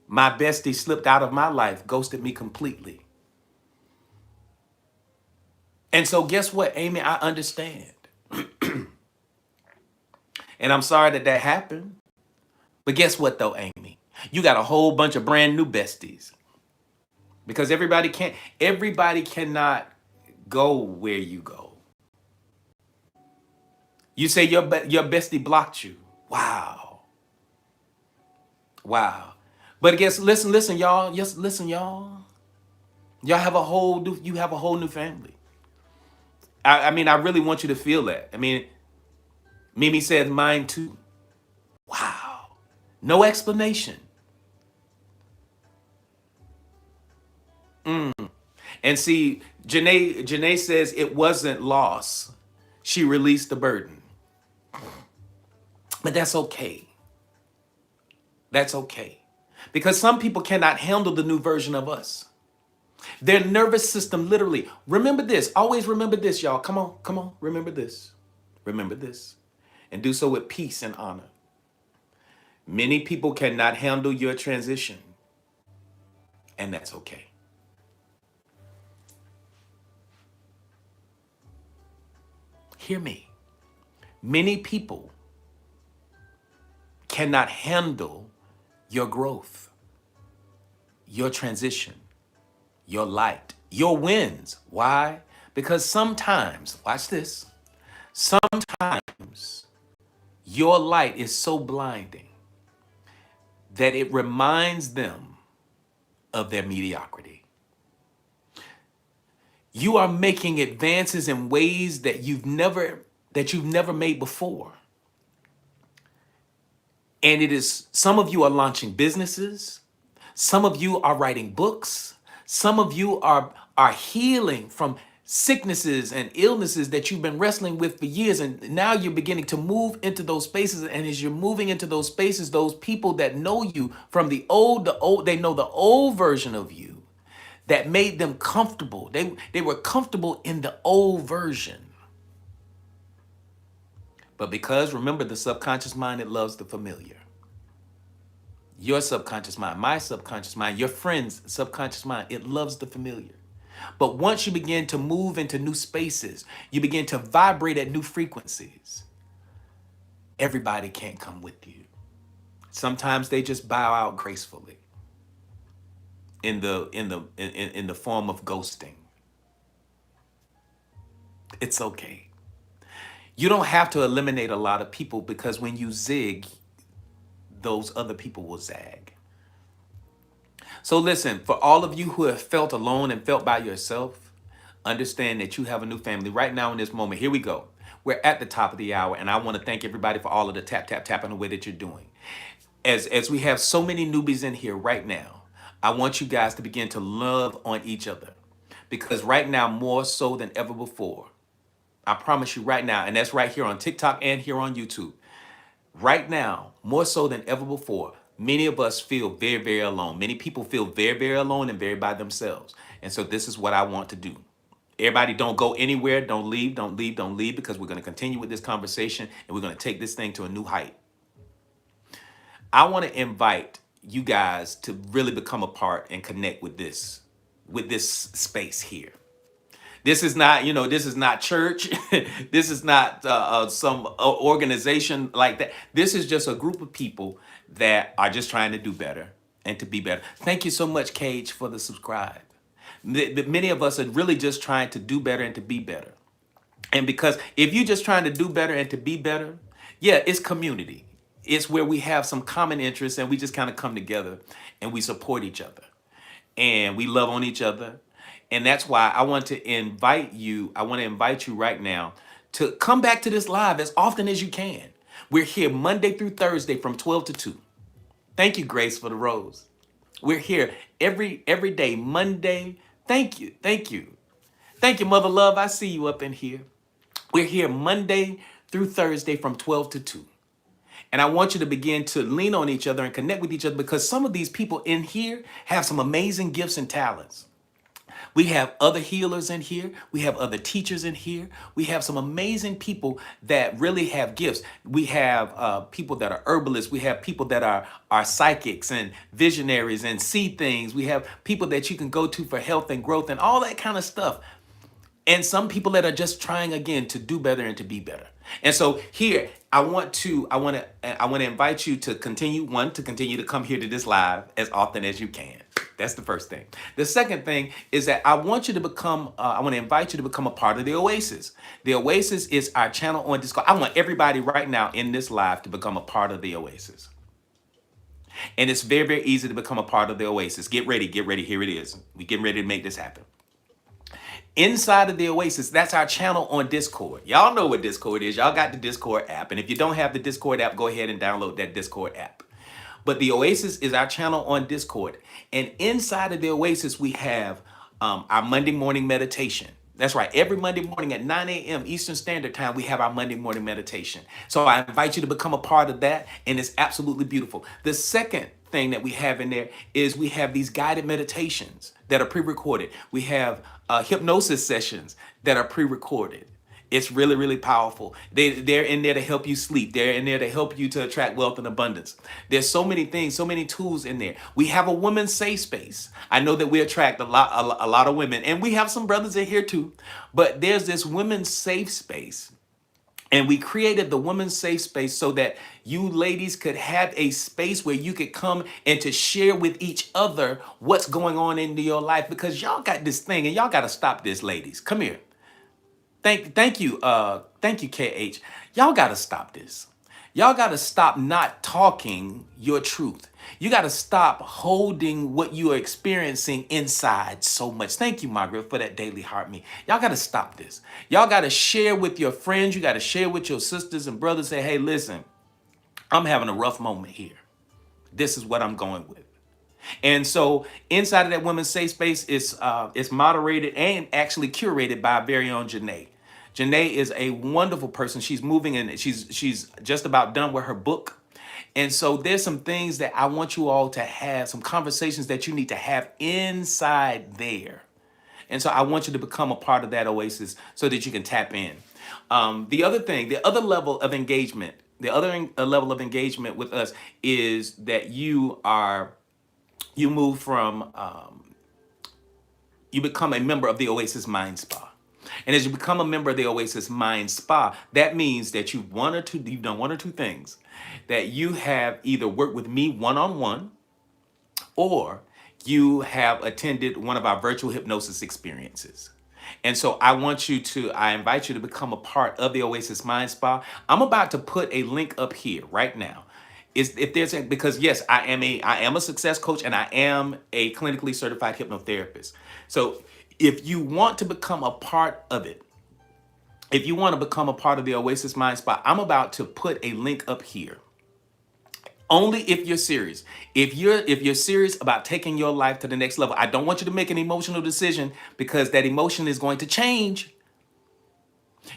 My bestie slipped out of my life, ghosted me completely. And so guess what, Amy? I understand. And I'm sorry that that happened. But guess what though, Amy? You got a whole bunch of brand new besties. Because everybody cannot go where you go. You say your bestie blocked you. Wow. Wow. But listen, y'all. Just listen, y'all. You have a whole new family. I mean, I really want you to feel that. I mean, Mimi said mine too. Wow. No explanation. And see, Janae says it wasn't loss. She released the burden. But that's okay. That's okay. Because some people cannot handle the new version of us. Their nervous system literally, remember this, always remember this, y'all. Come on, remember this. Remember this. And do so with peace and honor. Many people cannot handle your transition. And that's okay. Hear me. Many people cannot handle your growth, your transition, your light, your wins. Why? Because sometimes, watch this, sometimes your light is so blinding that it reminds them of their mediocrity. You are making advances in ways that you've never made before. And it is, some of you are launching businesses. Some of you are writing books. Some of you are healing from sicknesses and illnesses that you've been wrestling with for years. And now you're beginning to move into those spaces. And as you're moving into those spaces, those people that know you from the old, they know the old version of you that made them comfortable. They were comfortable in the old version. But because, remember, the subconscious mind, it loves the familiar. Your subconscious mind, my subconscious mind, your friend's subconscious mind, it loves the familiar. But once you begin to move into new spaces, you begin to vibrate at new frequencies. Everybody can't come with you. Sometimes they just bow out gracefully in the form of ghosting. It's okay. You don't have to eliminate a lot of people, because when you zig, those other people will zag. So listen, for all of you who have felt alone and felt by yourself, understand that you have a new family right now in this moment. Here we go. We're at the top of the hour, and I want to thank everybody for all of the tapping the way that you're doing. As we have so many newbies in here right now, I want you guys to begin to love on each other, because right now, more so than ever before, I promise you right now, and that's right here on TikTok and here on YouTube. Right now, more so than ever before, many of us feel very, very alone. Many people feel very, very alone and very by themselves. And so this is what I want to do. Everybody, don't go anywhere. Don't leave, because we're going to continue with this conversation, and we're going to take this thing to a new height. I want to invite you guys to really become a part and connect with this space here. This is not, this is not church. This is not some organization like that. This is just a group of people that are just trying to do better and to be better. Thank you so much, Cage, for the subscribe. Many of us are really just trying to do better and to be better. And because if you're just trying to do better and to be better, yeah, it's community. It's where we have some common interests, and we just kind of come together and we support each other and we love on each other. And that's why I want to invite you right now to come back to this live as often as you can. We're here Monday through Thursday from 12 to 2. Thank you, Grace, for the rose. We're here every day, Monday. Thank you. Thank you, Mother Love. I see you up in here. We're here Monday through Thursday from 12 to 2. And I want you to begin to lean on each other and connect with each other, because some of these people in here have some amazing gifts and talents. We have other healers in here. We have other teachers in here. We have some amazing people that really have gifts. We have people that are herbalists. We have people that are psychics and visionaries and see things. We have people that you can go to for health and growth and all that kind of stuff. And some people that are just trying again to do better and to be better. And so here, I want to invite you to continue to come here to this live as often as you can. That's the first thing. The second thing is that I want to invite you to become a part of the Oasis. The Oasis is our channel on Discord. I want everybody right now in this live to become a part of the Oasis. And it's very, very easy to become a part of the Oasis. Get ready. Here it is. We're getting ready to make this happen. Inside of the Oasis, that's our channel on Discord. Y'all know what Discord is. Y'all got the Discord app. And if you don't have the Discord app, go ahead and download that Discord app. But the Oasis is our channel on Discord. And inside of the Oasis, we have our Monday morning meditation. That's right. Every Monday morning at 9 a.m. Eastern Standard Time, we have our Monday morning meditation. So I invite you to become a part of that. And it's absolutely beautiful. The second thing that we have in there is we have these guided meditations that are pre-recorded. We have hypnosis sessions that are pre-recorded. It's really, really powerful. They're in there to help you sleep. They're in there to help you to attract wealth and abundance. There's so many things, so many tools in there. We have a women's safe space. I know that we attract a lot of women, and we have some brothers in here too. But there's this women's safe space. And we created the women's safe space so that you ladies could have a space where you could come and to share with each other what's going on in your life, because y'all got this thing and y'all got to stop this, ladies. Come here. Thank you, KH. Y'all got to stop this. Y'all got to stop not talking your truth. You got to stop holding what you are experiencing inside so much. Thank you, Margaret, for that daily heart me. Y'all got to stop this. Y'all got to share with your friends. You got to share with your sisters and brothers. Say, hey, listen, I'm having a rough moment here. This is what I'm going with. And so inside of that women's safe space is moderated and actually curated by our very own Janae. Janae is a wonderful person. She's moving and she's just about done with her book. And so there's some things that I want you all to have, some conversations that you need to have inside there. And so I want you to become a part of that Oasis so that you can tap in. The other level of engagement with us is that you become a member of the Oasis Mind Spa. And as you become a member of the Oasis Mind Spa, that means that you've done one or two things. That you have either worked with me one-on-one, or you have attended one of our virtual hypnosis experiences. And so I invite you to become a part of the Oasis Mind Spa. I'm about to put a link up here right now. Because yes, I am a success coach and I am a clinically certified hypnotherapist. So if you want to become a part of it, if you want to become a part of the Oasis Mind Spa, I'm about to put a link up here. Only if you're serious. If you're serious about taking your life to the next level, I don't want you to make an emotional decision, because that emotion is going to change.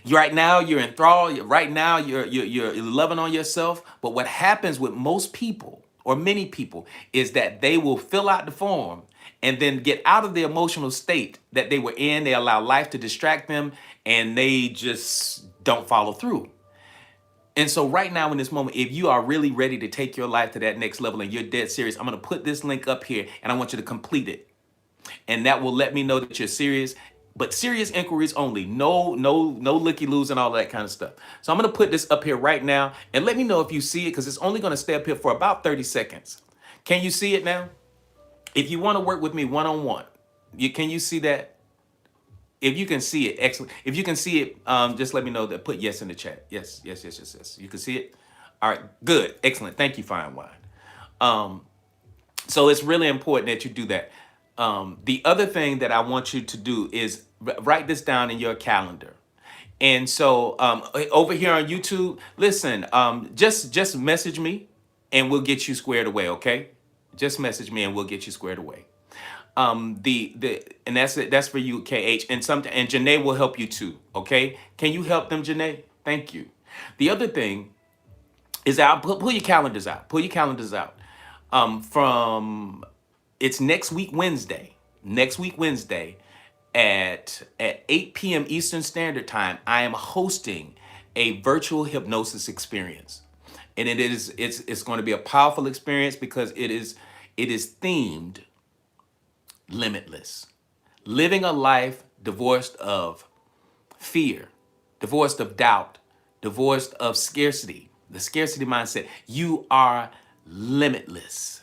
Right now you're enthralled. Right now you're loving on yourself. But what happens with most people, or many people, is that they will fill out the form and then get out of the emotional state that they were in. They allow life to distract them and they just don't follow through. And so right now in this moment, if you are really ready to take your life to that next level and you're dead serious, I'm going to put this link up here and I want you to complete it. And that will let me know that you're serious, but serious inquiries only. No looky-loos and all that kind of stuff. So I'm going to put this up here right now and let me know if you see it, because it's only going to stay up here for about 30 seconds. Can you see it now? If you want to work with me one-on-one, can you see that? If you can see it, excellent. If you can see it, just let me know that. Put yes in the chat. Yes. You can see it? All right, good, excellent. Thank you, Fine Wine. So it's really important that you do that. The other thing that I want you to do is write this down in your calendar. And so over here on YouTube, listen, just message me and we'll get you squared away, okay? Just message me and we'll get you squared away. And that's for you, KH, and Janae will help you too, okay? Can you help them, Janae? Thank you. The other thing is pull your calendars out. Pull your calendars out. It's next week Wednesday. Next week Wednesday, at 8 p.m. Eastern Standard Time, I am hosting a virtual hypnosis experience. And it's going to be a powerful experience because it is themed limitless. Living a life divorced of fear, divorced of doubt, divorced of scarcity, the scarcity mindset. You are limitless.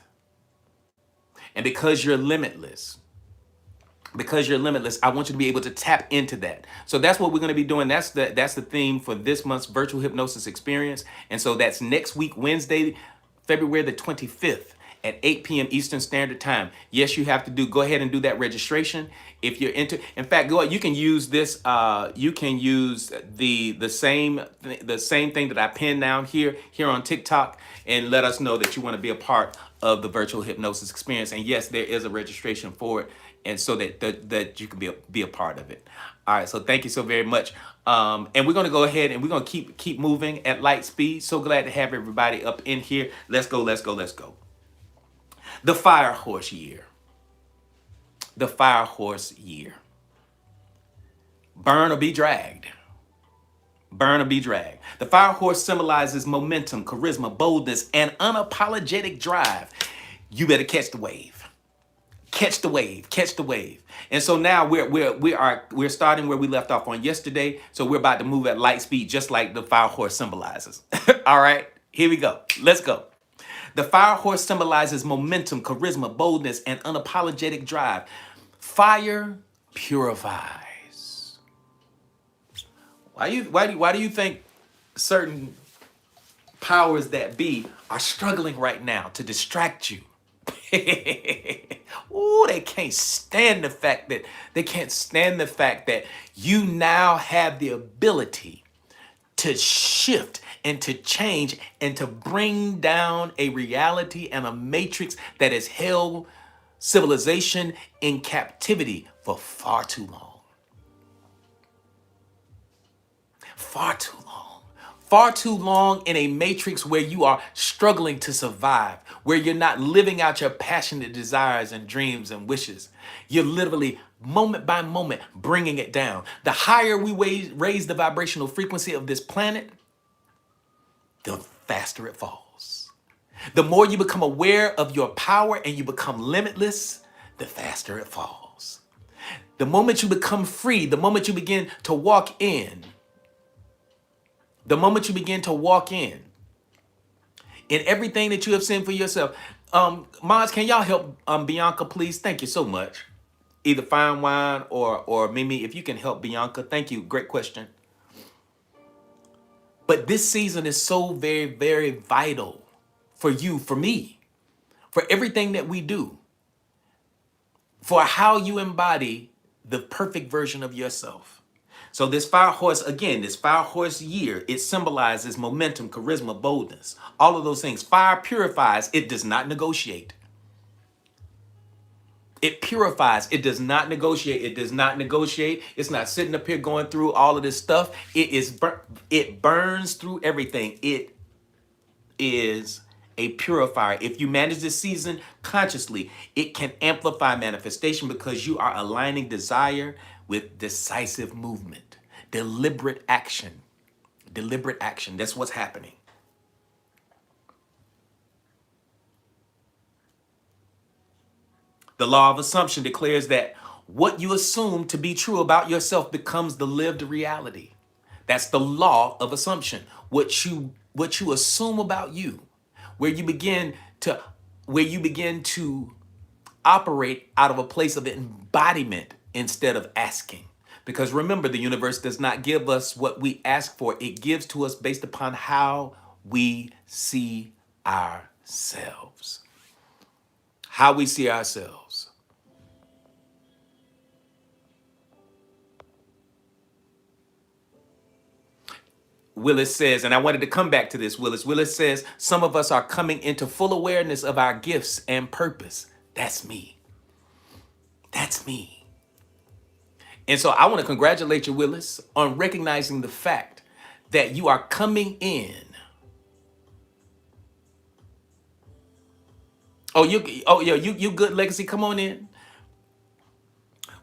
And because you're limitless, I want you to be able to tap into that. So that's what we're going to be doing. That's the theme for this month's virtual hypnosis experience. And so that's next week, Wednesday, February the 25th at 8 p.m. Eastern Standard Time. Yes, you have to go ahead and do that registration. If you're in fact, go ahead, you can use this, you can use the same thing that I pinned down here on TikTok, and let us know that you want to be a part of the virtual hypnosis experience. And yes, there is a registration for it, and so that you can be a part of it. All right, so thank you so very much. And we're going to go ahead and we're going to keep moving at light speed. So glad to have everybody up in here. Let's go. The fire horse year. The fire horse year. Burn or be dragged. Burn or be dragged. The fire horse symbolizes momentum, charisma, boldness, and unapologetic drive. You better catch the wave. Catch the wave. Catch the wave. And so now we're starting where we left off on yesterday. So we're about to move at light speed, just like the fire horse symbolizes. All right, here we go. Let's go. The fire horse symbolizes momentum, charisma, boldness, and unapologetic drive. Fire purifies. Why do you think certain powers that be are struggling right now to distract you? Ooh, they can't stand the fact that you now have the ability to shift and to change and to bring down a reality and a matrix that has held civilization in captivity for far too long. Far too long. Far too long in a matrix where you are struggling to survive, where you're not living out your passionate desires and dreams and wishes. You're literally moment by moment bringing it down. The higher we raise the vibrational frequency of this planet, the faster it falls. The more you become aware of your power and you become limitless, the faster it falls. The moment you become free, the moment you begin to walk in, in everything that you have seen for yourself. Mods, can y'all help Bianca, please? Thank you so much. Either Fine Wine or Mimi, if you can help Bianca. Thank you. Great question. But this season is so very, very vital for you, for me, for everything that we do, for how you embody the perfect version of yourself. So this fire horse year, it symbolizes momentum, charisma, boldness, all of those things. Fire purifies, it does not negotiate. It purifies, it does not negotiate. It's not sitting up here going through all of this stuff. It burns through everything. It is a purifier. If you manage this season consciously, it can amplify manifestation because you are aligning desire with decisive movement, deliberate action. That's what's happening. The law of assumption declares that what you assume to be true about yourself becomes the lived reality. That's the law of assumption. What you assume about you, where you begin to operate out of a place of embodiment instead of asking. Because remember, the universe does not give us what we ask for. It gives to us based upon how we see ourselves. How we see ourselves. Willis says, and I wanted to come back to this, Willis says, some of us are coming into full awareness of our gifts and purpose. That's me. That's me. And so I want to congratulate you, Willis, on recognizing the fact that you are coming in. You good, Legacy? Come on in.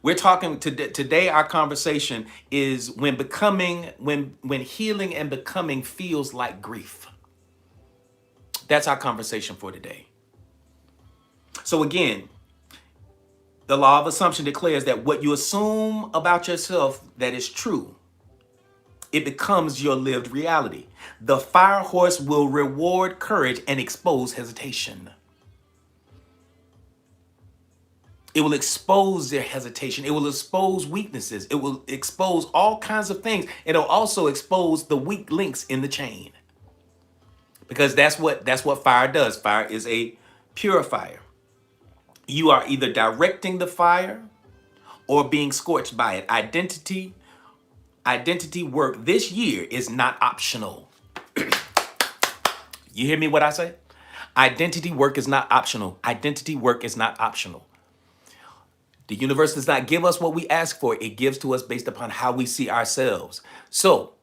We're talking today. Our conversation is when healing and becoming feels like grief. That's our conversation for today. So again, the law of assumption declares that what you assume about yourself that is true, it becomes your lived reality. The fire horse will reward courage and expose hesitation. It will expose their hesitation. It will expose weaknesses. It will expose all kinds of things. It'll also expose the weak links in the chain. Because that's what fire does. Fire is a purifier. You are either directing the fire or being scorched by it. Identity work this year is not optional. You hear me what I say? Identity work is not optional. Identity work is not optional. The universe does not give us what we ask for. It gives to us based upon how we see ourselves. So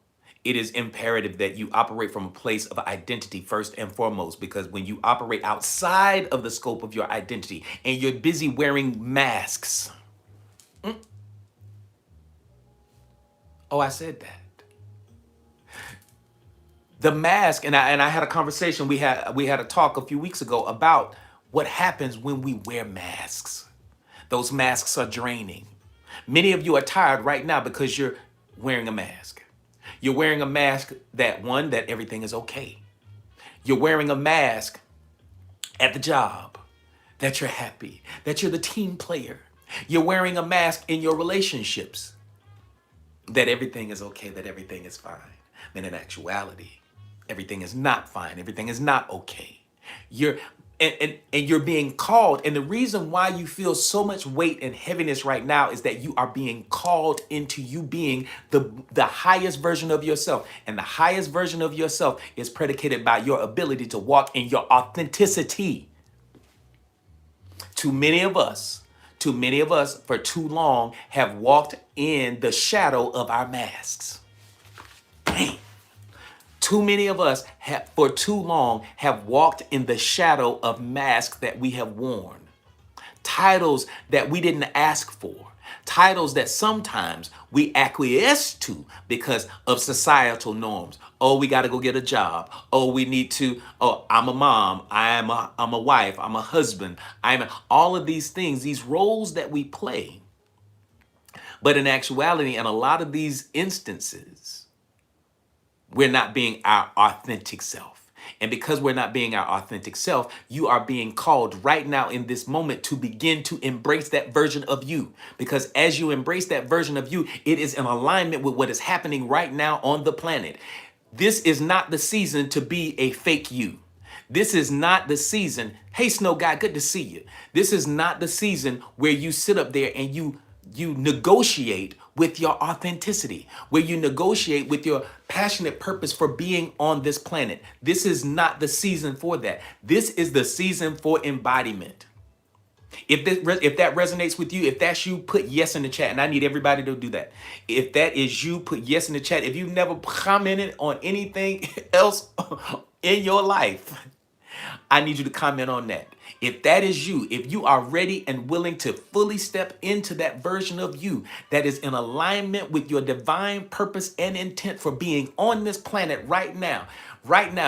it is imperative that you operate from a place of identity first and foremost, because when you operate outside of the scope of your identity and you're busy wearing masks. Oh, I said that. The mask, and I had a conversation, we had a talk a few weeks ago about what happens when we wear masks. Those masks are draining. Many of you are tired right now because you're wearing a mask. You're wearing a mask that everything is okay. You're wearing a mask at the job that you're happy, that you're the team player. You're wearing a mask in your relationships that everything is okay, that everything is fine. When in actuality, everything is not fine. Everything is not okay. You're being called. And the reason why you feel so much weight and heaviness right now is that you are being called into you being the highest version of yourself. And the highest version of yourself is predicated by your ability to walk in your authenticity. Too many of us for too long have walked in the shadow of our masks. Dang. Too many of us for too long have walked in the shadow of masks that we have worn. Titles that we didn't ask for. Titles that sometimes we acquiesce to because of societal norms. Oh, we got to go get a job. Oh, we need to. Oh, I'm a mom. I'm a wife. I'm a husband. All of these things, these roles that we play. But in actuality, in a lot of these instances, we're not being our authentic self. And because we're not being our authentic self, you are being called right now in this moment to begin to embrace that version of you. Because as you embrace that version of you, it is in alignment with what is happening right now on the planet. This is not the season to be a fake you. This is not the season. Hey, Snow Guy, good to see you. This is not the season where you sit up there and you negotiate with your authenticity, where you negotiate with your passionate purpose for being on this planet. This is not the season for that. This is the season for embodiment. If that resonates with you, if that's you, put yes in the chat. And I need everybody to do that. If that is you, put yes in the chat. If you've never commented on anything else in your life, I need you to comment on that. If that is you, if you are ready and willing to fully step into that version of you that is in alignment with your divine purpose and intent for being on this planet right now,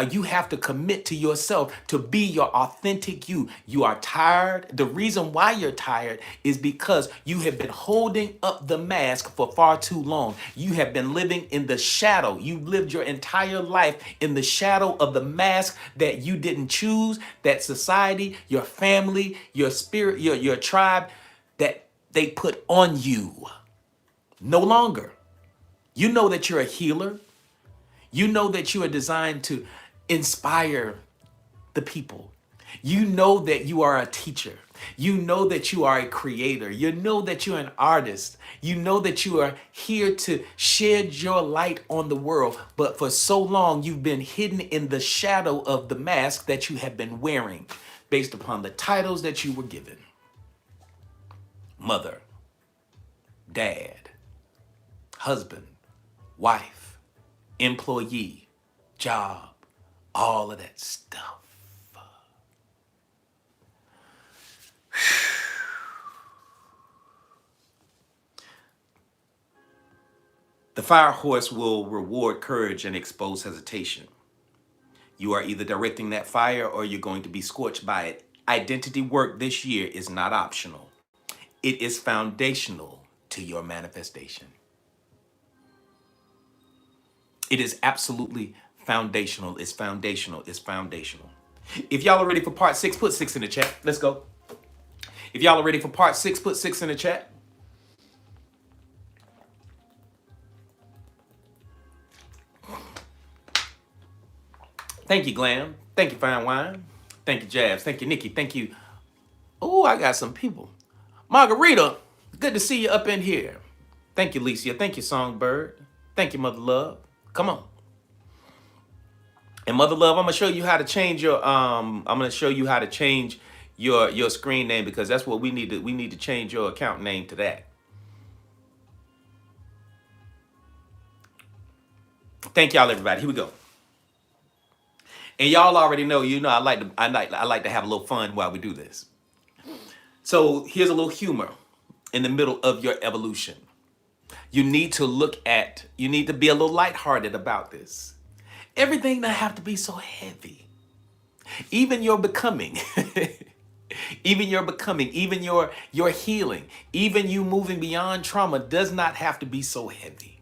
you have to commit to yourself to be your authentic you. You are tired. The reason why you're tired is because you have been holding up the mask for far too long. You have been living in the shadow. You lived your entire life in the shadow of the mask that you didn't choose, that society, your family, your spirit, your tribe, that they put on you. No longer. You know that you're a healer. You know that you are designed to inspire the people. You know that you are a teacher. You know that you are a creator. You know that you're an artist. You know that you are here to shed your light on the world. But for so long, you've been hidden in the shadow of the mask that you have been wearing based upon the titles that you were given. Mother, dad, husband, wife, employee, job, all of that stuff. The fire horse will reward courage and expose hesitation. You are either directing that fire or you're going to be scorched by it. Identity work this year is not optional. It is foundational to your manifestation. It is absolutely foundational. It's foundational. It's foundational. If y'all are ready for part 6, put 6 in the chat. Let's go. If y'all are ready for part 6, put 6 in the chat. Thank you, Glam. Thank you, Fine Wine. Thank you, Jabs. Thank you, Nikki. Thank you. Oh, I got some people. Margarita, good to see you up in here. Thank you, Licia. Thank you, Songbird. Thank you, Mother Love. Come on. And Mother Love, I'm gonna show you how to change your your screen name, because that's what we need to change your account name to that. Thank y'all, everybody. Here we go. And y'all already know, I like to have a little fun while we do this. So here's a little humor in the middle of your evolution. You need to be a little lighthearted about this. Everything doesn't have to be so heavy. Even your becoming, even your healing, even you moving beyond trauma does not have to be so heavy.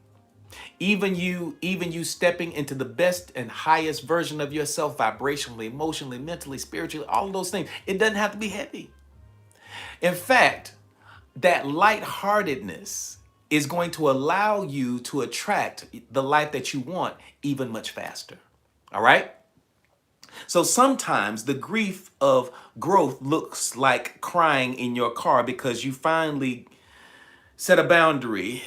Even you stepping into the best and highest version of yourself, vibrationally, emotionally, mentally, spiritually, all of those things, it doesn't have to be heavy. In fact, that lightheartedness is going to allow you to attract the life that you want even much faster. All right? So sometimes the grief of growth looks like crying in your car because you finally set a boundary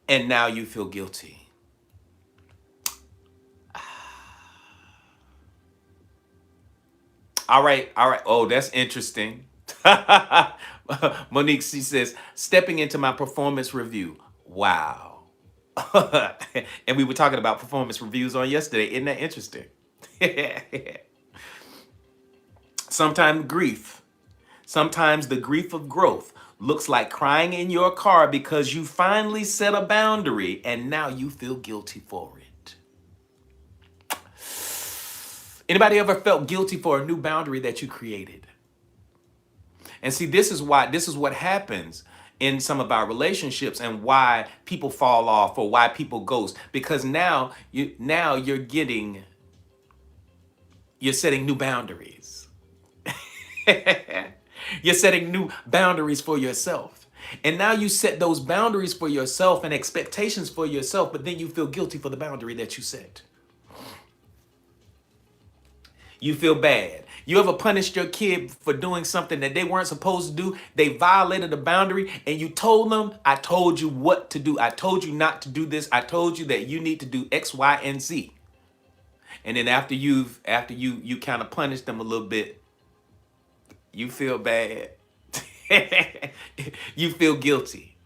and now you feel guilty. All right. Oh, that's interesting. Monique, she says, stepping into my performance review. Wow. And we were talking about performance reviews on yesterday. Isn't that interesting? Sometimes the grief of growth looks like crying in your car because you finally set a boundary and now you feel guilty for it. Anybody ever felt guilty for a new boundary that you created? And see, this is what happens in some of our relationships and why people fall off or why people ghost, because now you're setting new boundaries. You're setting new boundaries for yourself. And now you set those boundaries for yourself and expectations for yourself, but then you feel guilty for the boundary that you set. You feel bad. You ever punished your kid for doing something that they weren't supposed to do? They violated a boundary and you told them, I told you what to do. I told you not to do this. I told you that you need to do X, Y, and Z. And then after you kind of punish them a little bit, you feel bad. You feel guilty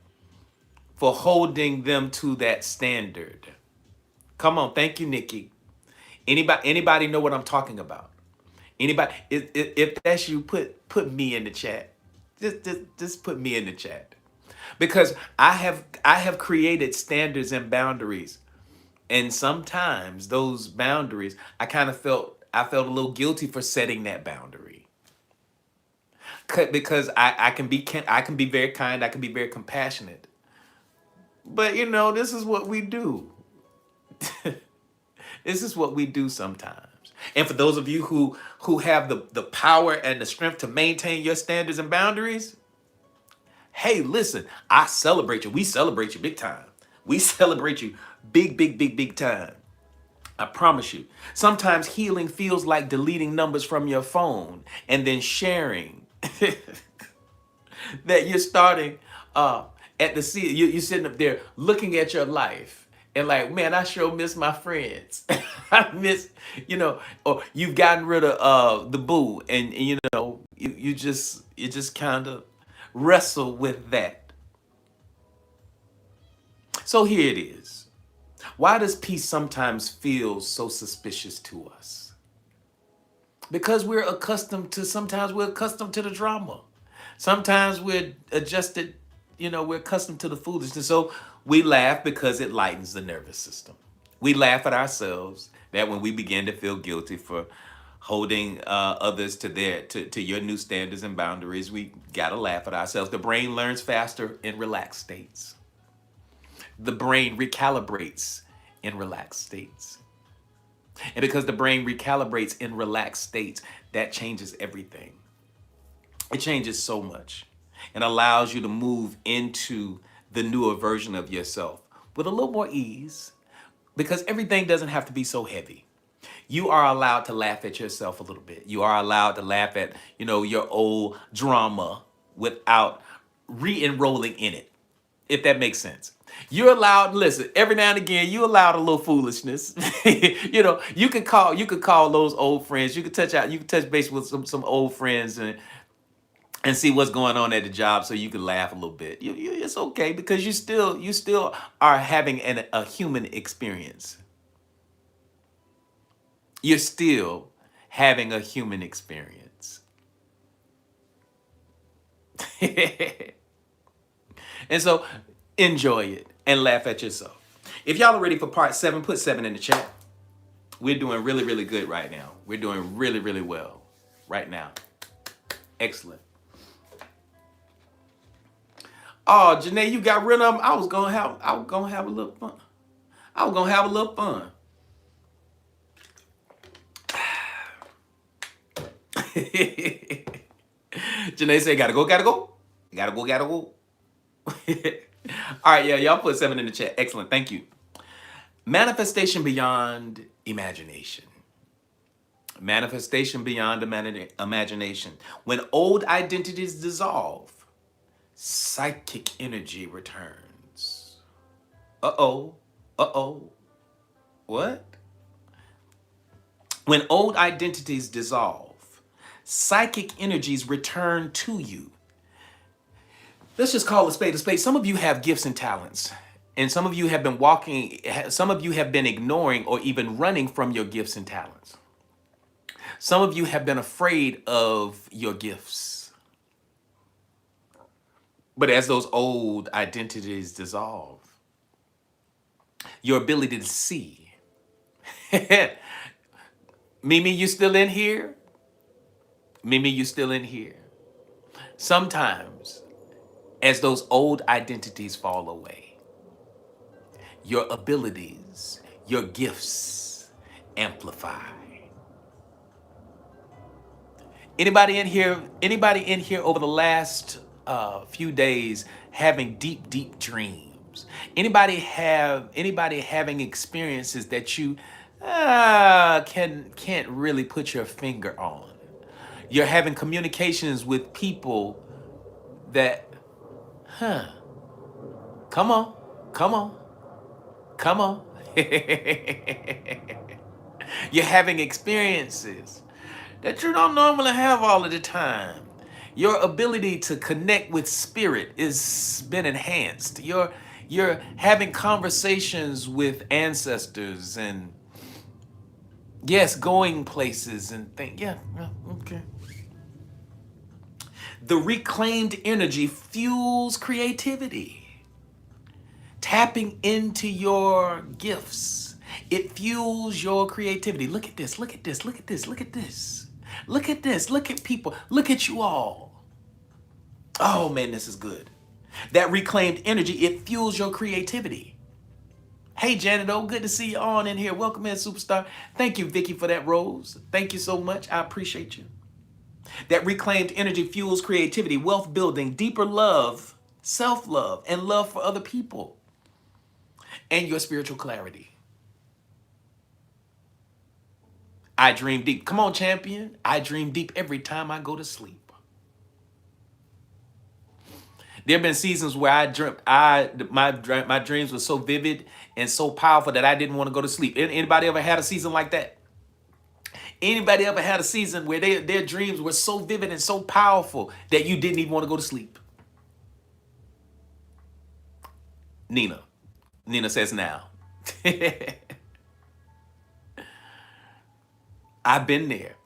for holding them to that standard. Come on, thank you, Nikki. Anybody know what I'm talking about? Anybody? If that's you, put me in the chat. Just put me in the chat, because I have created standards and boundaries, and sometimes those boundaries I felt a little guilty for setting that boundary. Because I can be very kind, I can be very compassionate, but this is what we do. This is what we do sometimes. And for those of you who have the power and the strength to maintain your standards and boundaries, hey, listen, I celebrate you. We celebrate you big time. We celebrate you big time. I promise you. Sometimes healing feels like deleting numbers from your phone and then sharing that you're starting at the sea. You're sitting up there looking at your life and like, man, I sure miss my friends. I miss, or you've gotten rid of the boo, and you just kind of wrestle with that. So here it is. Why does peace sometimes feel so suspicious to us? Because sometimes we're accustomed to the drama. Sometimes we're we're accustomed to the foolishness. So We laugh because it lightens the nervous system. We laugh at ourselves that when we begin to feel guilty for holding others to to your new standards and boundaries, we gotta laugh at ourselves. The brain learns faster in relaxed states. The brain recalibrates in relaxed states. And because the brain recalibrates in relaxed states, that changes everything. It changes so much and allows you to move into the newer version of yourself with a little more ease because everything doesn't have to be so heavy. You are allowed to laugh at yourself a little bit. You are allowed to laugh at, your old drama without re-enrolling in it, if that makes sense. You're allowed, listen, every now and again, you allowed a little foolishness. You could call those old friends. You could touch base with some old friends and see what's going on at the job so you can laugh a little bit. It's okay because you still are having a human experience. You're still having a human experience. And so enjoy it and laugh at yourself. If y'all are ready for part 7, put 7 in the chat. We're doing really, really good right now. We're doing really, really well right now. Excellent. Oh, Janae, you got rid of them. I was gonna have a little fun. Janae said, gotta go. Gotta go. All right, yeah, y'all put 7 in the chat. Excellent, thank you. Manifestation beyond imagination. Manifestation beyond imagination. When old identities dissolve, psychic energy returns. Uh-oh. What? When old identities dissolve, psychic energies return to you. Let's just call a spade a spade. Some of you have gifts and talents, and some of you have been ignoring or even running from your gifts and talents. Some of you have been afraid of your gifts. But as those old identities dissolve, your ability to see. Mimi, you still in here? Sometimes, as those old identities fall away, your abilities, your gifts amplify. Anybody in here over the last few days having deep dreams? Anybody having experiences that you can't really put your finger on? You're having communications with people that, come on. You're having experiences that you don't normally have all of the time. Your ability to connect with spirit is been enhanced. You're having conversations with ancestors and yes, going places and things. Yeah, okay. The reclaimed energy fuels creativity. Tapping into your gifts, it fuels your creativity. Look at this. Look at people. Look at you all. Oh man, this is good. That reclaimed energy, it fuels your creativity. Hey, Janet O, good to see you on in here. Welcome in, superstar. Thank you, Vicky, for that rose. Thank you so much. I appreciate you. That reclaimed energy fuels creativity, wealth building, deeper love, self-love, and love for other people, and your spiritual clarity. I dream deep. Come on, champion. I dream deep every time I go to sleep. There have been seasons where I dreamt, my dreams were so vivid and so powerful that I didn't want to go to sleep. Anybody ever had a season like that? Anybody ever had a season where their dreams were so vivid and so powerful that you didn't even want to go to sleep? Nina says now. I've been there.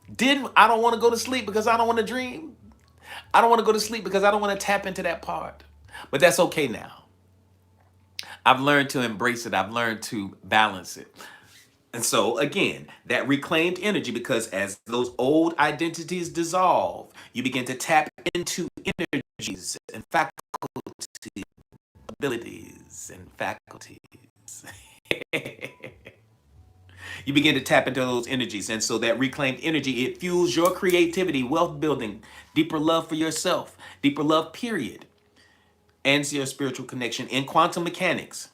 I don't want to go to sleep because I don't want to dream. I don't want to go to sleep because I don't want to tap into that part. But that's okay now. I've learned to embrace it. I've learned to balance it. And so, again, that reclaimed energy, because as those old identities dissolve, you begin to tap into energies and faculty, abilities and faculties. You begin to tap into those energies. And so that reclaimed energy, it fuels your creativity, wealth building, deeper love for yourself, deeper love, period, and your spiritual connection. In quantum mechanics,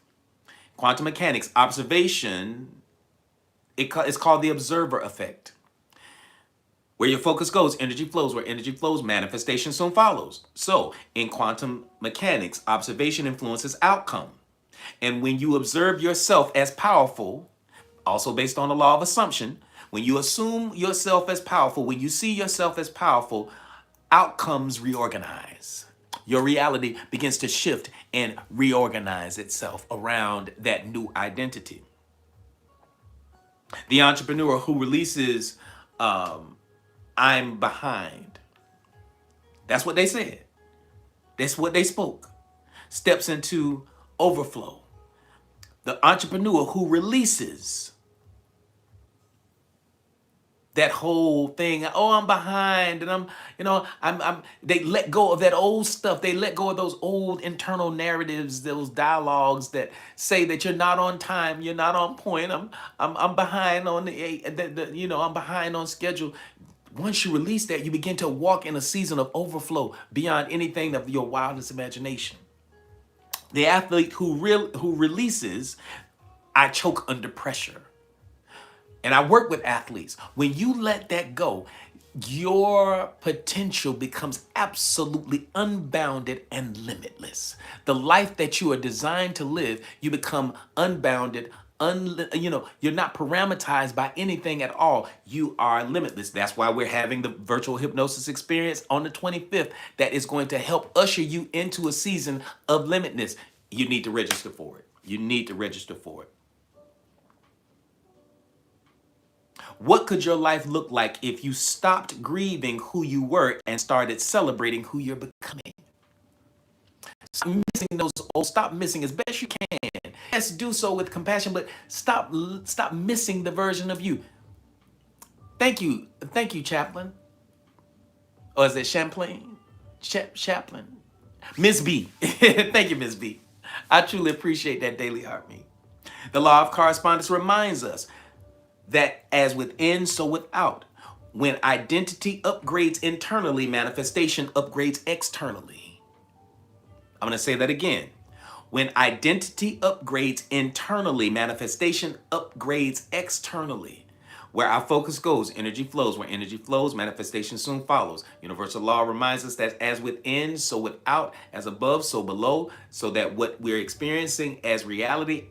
observation, it's called the observer effect. Where your focus goes, energy flows. Where energy flows, manifestation soon follows. So, in quantum mechanics, observation influences outcome. And when you observe yourself as powerful, also based on the law of assumption, when you assume yourself as powerful, when you see yourself as powerful, outcomes reorganize. Your reality begins to shift and reorganize itself around that new identity. The entrepreneur who releases, I'm behind. That's what they said. That's what they spoke. Steps into overflow. The entrepreneur who releases that whole thing, oh, I'm behind, and they let go of that old stuff. They let go of those old internal narratives, those dialogues that say that you're not on time, you're not on point. I'm behind on I'm behind on schedule. Once you release that, you begin to walk in a season of overflow beyond anything of your wildest imagination. The athlete who releases, I choke under pressure. And I work with athletes. When you let that go, your potential becomes absolutely unbounded and limitless. The life that you are designed to live, you become unbounded, you're not parameterized by anything at all. You are limitless. That's why we're having the virtual hypnosis experience on the 25th that is going to help usher you into a season of limitless. You need to register for it. You need to register for it. What could your life look like if you stopped grieving who you were and started celebrating who you're becoming? Stop missing as best you can. Yes, do so with compassion, but stop missing the version of you. Thank you, Chaplain. Or is it Champlain? Chaplain. Ms. B. Thank you, Ms. B. I truly appreciate that daily heartbeat. The law of correspondence reminds us that as within, so without. When identity upgrades internally, manifestation upgrades externally. I'm going to say that again. When identity upgrades internally, manifestation upgrades externally. Where our focus goes, energy flows. Where energy flows, manifestation soon follows. Universal law reminds us that as within, so without, as above, so below, so that what we're experiencing as reality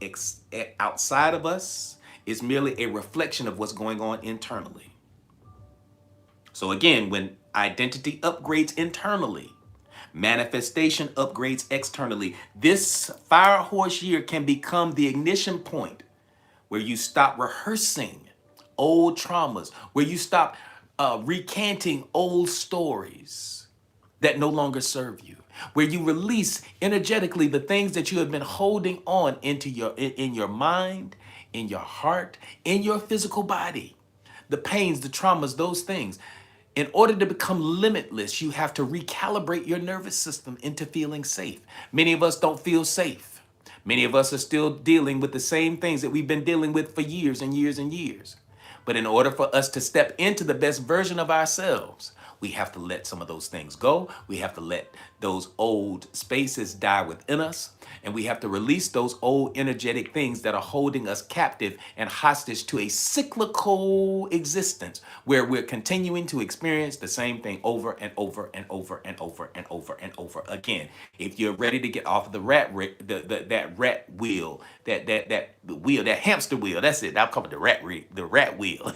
outside of us is merely a reflection of what's going on internally. So again, when identity upgrades internally, manifestation upgrades externally. This fire horse year can become the ignition point where you stop rehearsing old traumas, where you stop recanting old stories that no longer serve you, where you release energetically the things that you have been holding on into in your mind, in your heart, in your physical body, the pains, the traumas, those things. In order to become limitless, you have to recalibrate your nervous system into feeling safe. Many of us don't feel safe. Many of us are still dealing with the same things that we've been dealing with for years and years and years. But in order for us to step into the best version of ourselves, we have to let some of those things go. We have to let those old spaces die within us. And we have to release those old energetic things that are holding us captive and hostage to a cyclical existence where we're continuing to experience the same thing over and over and over and over and over and over again. If you're ready to get off of that rat wheel, that hamster wheel, that's it. I'll call it the rat wheel.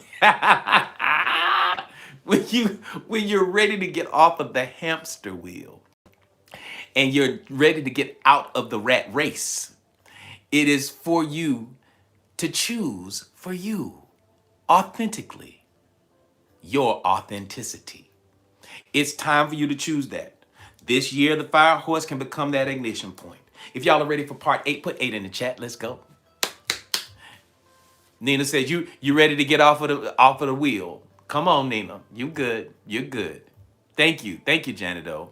When you're ready to get off of the hamster wheel and you're ready to get out of the rat race, it is for you to choose for you authentically, your authenticity. It's time for you to choose that. This year, the fire horse can become that ignition point. If y'all are ready for part 8, put 8 in the chat. Let's go. Nina says, you ready to get off of the wheel. Come on, Nina. You good. You're good. Thank you. Thank you, Janet O.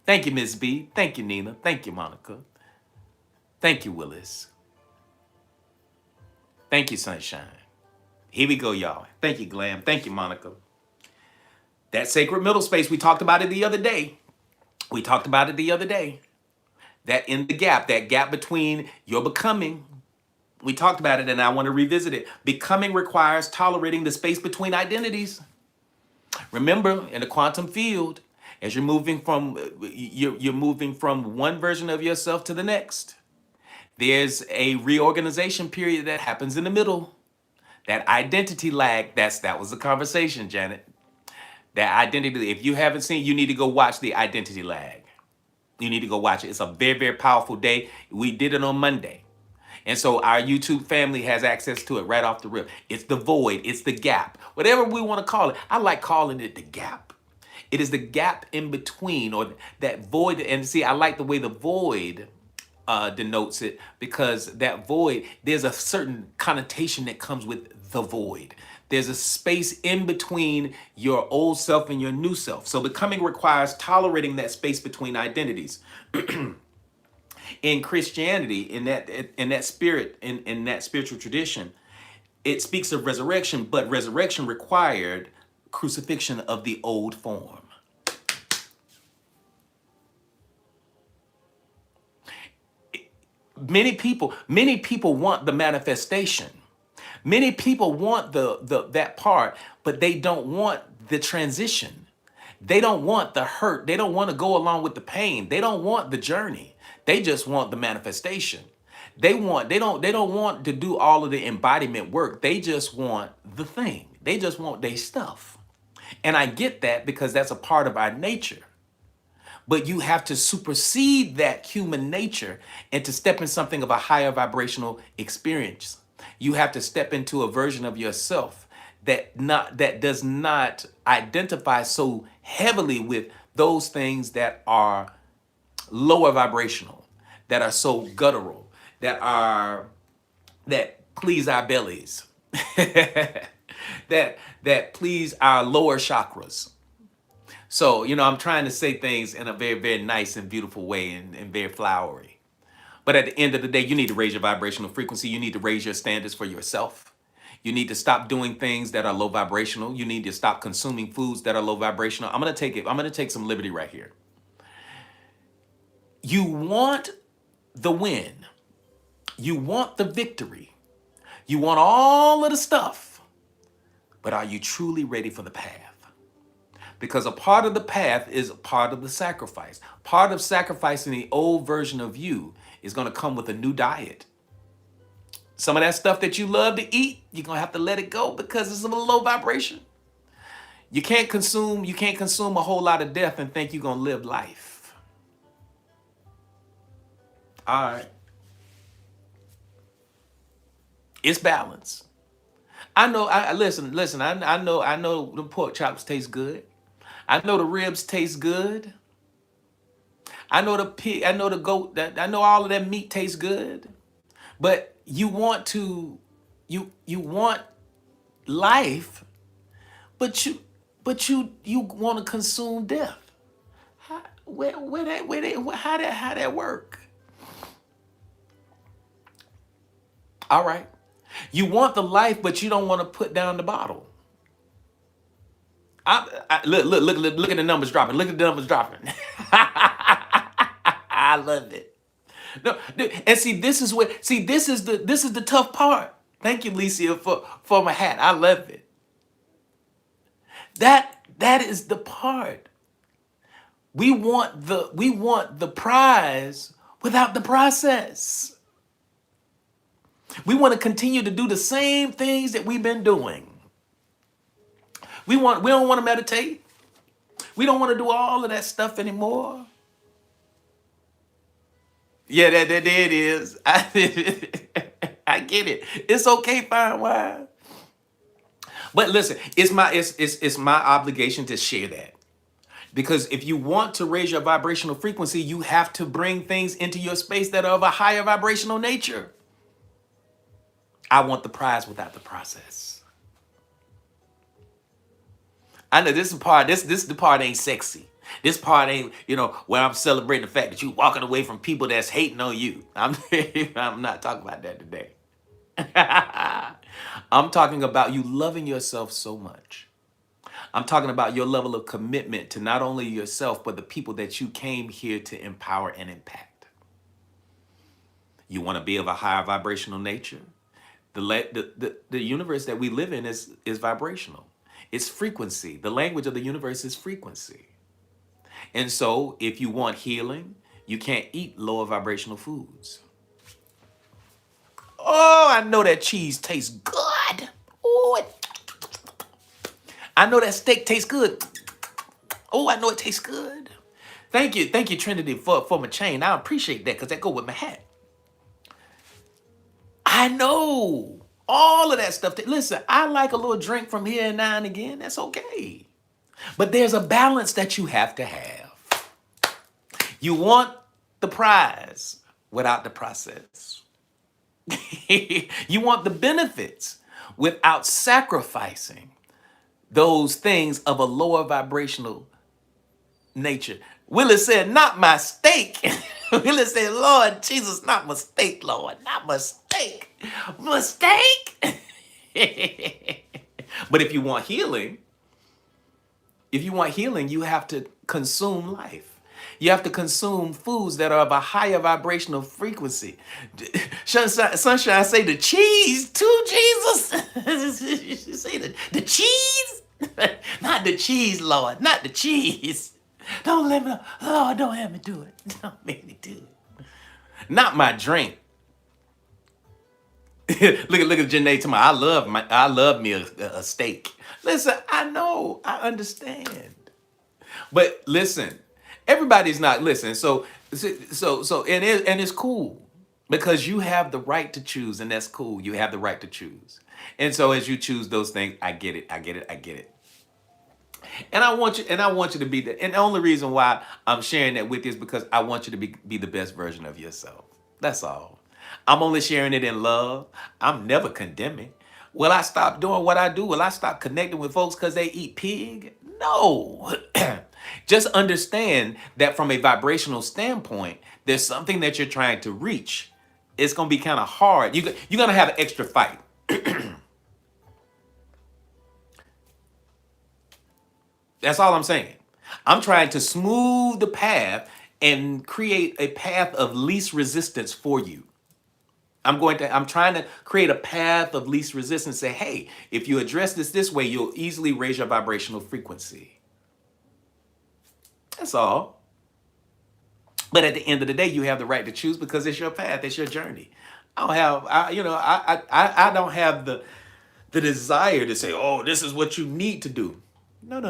Thank you, Miss B. Thank you, Nina. Thank you, Monica. Thank you, Willis. Thank you, Sunshine. Here we go, y'all. Thank you, Glam. Thank you, Monica. That sacred middle space, we talked about it the other day. That in the gap, that gap between your becoming, we talked about it and I want to revisit it. Becoming requires tolerating the space between identities. Remember, in the quantum field, as you're moving from one version of yourself to the next, there's a reorganization period that happens in the middle. That identity lag, that was the conversation, Janet. That identity, if you haven't seen, you need to go watch the identity lag. You need to go watch it. It's a very, very powerful day. We did it on Monday. And so our YouTube family has access to it right off the rip. It's the void. It's the gap. Whatever we want to call it. I like calling it the gap. It is the gap in between, or that void. And see, I like the way the void denotes it, because that void, there's a certain connotation that comes with the void. There's a space in between your old self and your new self. So becoming requires tolerating that space between identities. In Christianity, in that spirit, in that spiritual tradition, it speaks of resurrection, but resurrection required crucifixion of the old form. Many people want the manifestation. Many people want that part, but they don't want the transition. They don't want the hurt. They don't want to go along with the pain. They don't want the journey. They just want the manifestation. They don't want to do all of the embodiment work. They just want the thing. They just want their stuff. And I get that, because that's a part of our nature. But you have to supersede that human nature and to step in something of a higher vibrational experience. You have to step into a version of yourself that does not identify so heavily with those things that are lower vibrational, that are so guttural, that please our bellies, that please our lower chakras. So, I'm trying to say things in a very, very nice and beautiful way, and very flowery. But at the end of the day, you need to raise your vibrational frequency. You need to raise your standards for yourself. You need to stop doing things that are low vibrational. You need to stop consuming foods that are low vibrational. I'm going to take some liberty right here. You want the win. You want the victory. You want all of the stuff. But are you truly ready for the path? Because a part of the path is a part of the sacrifice. Part of sacrificing the old version of you is going to come with a new diet. Some of that stuff that you love to eat, you're going to have to let it go, because it's a low vibration. You can't consume a whole lot of death and think you're going to live life. All right. It's balance. I know, listen, I know the pork chops taste good. I know the ribs taste good. I know the pig, I know the goat, I know all of that meat tastes good. But you want life, but you want to consume death. How that work? All right. You want the life, but you don't want to put down the bottle. Look at the numbers dropping. Look at the numbers dropping. I love it. No, and see, this is the tough part. Thank you, Licia, for my hat. I love it. That is the part. We want the prize without the process. We want to continue to do the same things that we've been doing. We don't want to meditate. We don't want to do all of that stuff anymore. Yeah, that it is. I get it. It's okay, fine wine. But listen, it's my obligation to share that. Because if you want to raise your vibrational frequency, you have to bring things into your space that are of a higher vibrational nature. I want the prize without the process. I know this is the part, this the part ain't sexy. This part ain't, where I'm celebrating the fact that you walking away from people that's hating on you. I'm not talking about that today. I'm talking about you loving yourself so much. I'm talking about your level of commitment to not only yourself, but the people that you came here to empower and impact. You want to be of a higher vibrational nature? The universe that we live in is vibrational. It's frequency. The language of the universe is frequency. And so if you want healing, you can't eat lower vibrational foods. Oh, I know that cheese tastes good. Oh, I know that steak tastes good. Oh, I know it tastes good. Thank you, Trinity, for my chain. I appreciate that because that go with my hat. I know all of that stuff. Listen, I like a little drink from here and now and again. That's okay. But there's a balance that you have to have. You want the prize without the process. You want the benefits without sacrificing those things of a lower vibrational nature. Willis said, not my steak. Willis said, Lord Jesus, not my steak, Lord, not my steak. Mistake. But if you want healing, you have to consume life. You have to consume foods that are of a higher vibrational frequency. Sunshine say the cheese too, Jesus. Say the cheese. Not the cheese, Lord. Not the cheese. Don't let me, Lord, don't have me do it. Don't make me do it. Not my drink. look at Janae to I love me a steak. Listen, I know, I understand. But listen, everybody's not listening. So and it's cool because you have the right to choose, and that's cool. You have the right to choose. And so as you choose those things, I get it. And I want you to be and the only reason why I'm sharing that with you is because I want you to be the best version of yourself. That's all. I'm only sharing it in love. I'm never condemning. Will I stop doing what I do? Will I stop connecting with folks because they eat pig? No. Just understand that from a vibrational standpoint, there's something that you're trying to reach. It's going to be kind of hard. You're going to have an extra fight. That's all I'm saying. I'm trying to smooth the path and create a path of least resistance for you. I'm trying to create a path of least resistance. Say, hey, if you address this way, you'll easily raise your vibrational frequency. That's all. But at the end of the day, you have the right to choose because it's your path, it's your journey. I don't have the desire to say, oh, this is what you need to do. No.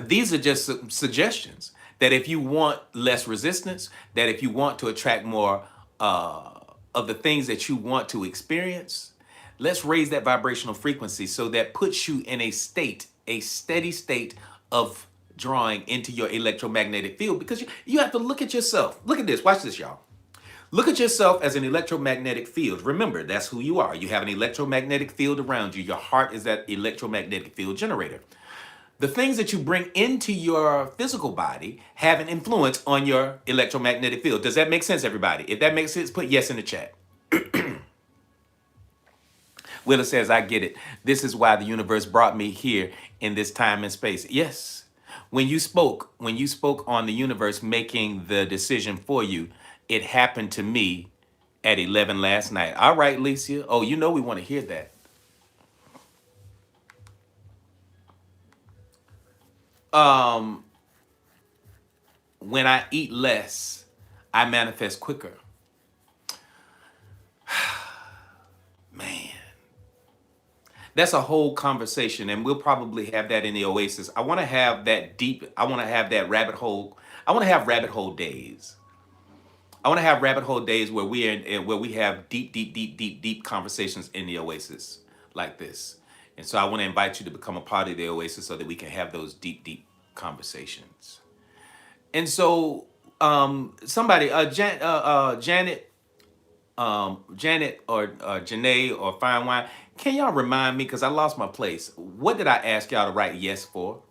These are just some suggestions that if you want less resistance, that if you want to attract more of the things that you want to experience, let's raise that vibrational frequency so that puts you in a steady state of drawing into your electromagnetic field, because you have to look at yourself. Look at this. Watch this, y'all. Look at yourself as an electromagnetic field. Remember, that's who you are. You have an electromagnetic field around you. Your heart is that electromagnetic field generator. The things that you bring into your physical body have an influence on your electromagnetic field. Does that make sense, everybody? If that makes sense, put yes in the chat. Willa says, I get it. This is why the universe brought me here in this time and space. Yes. When you spoke on the universe making the decision for you, it happened to me at 11 last night. All right, Licia. Oh, we want to hear that. When I eat less, I manifest quicker. Man, that's a whole conversation, and we'll probably have that in the Oasis. I want to have that rabbit hole. I want to have rabbit hole days. I want to have rabbit hole days where we have deep conversations in the Oasis like this. And so I want to invite you to become a part of the Oasis so that we can have those deep conversations. And so somebody, Janet, Janet or Janae or Fine Wine, can y'all remind me, because I lost my place. What did I ask y'all to write yes for?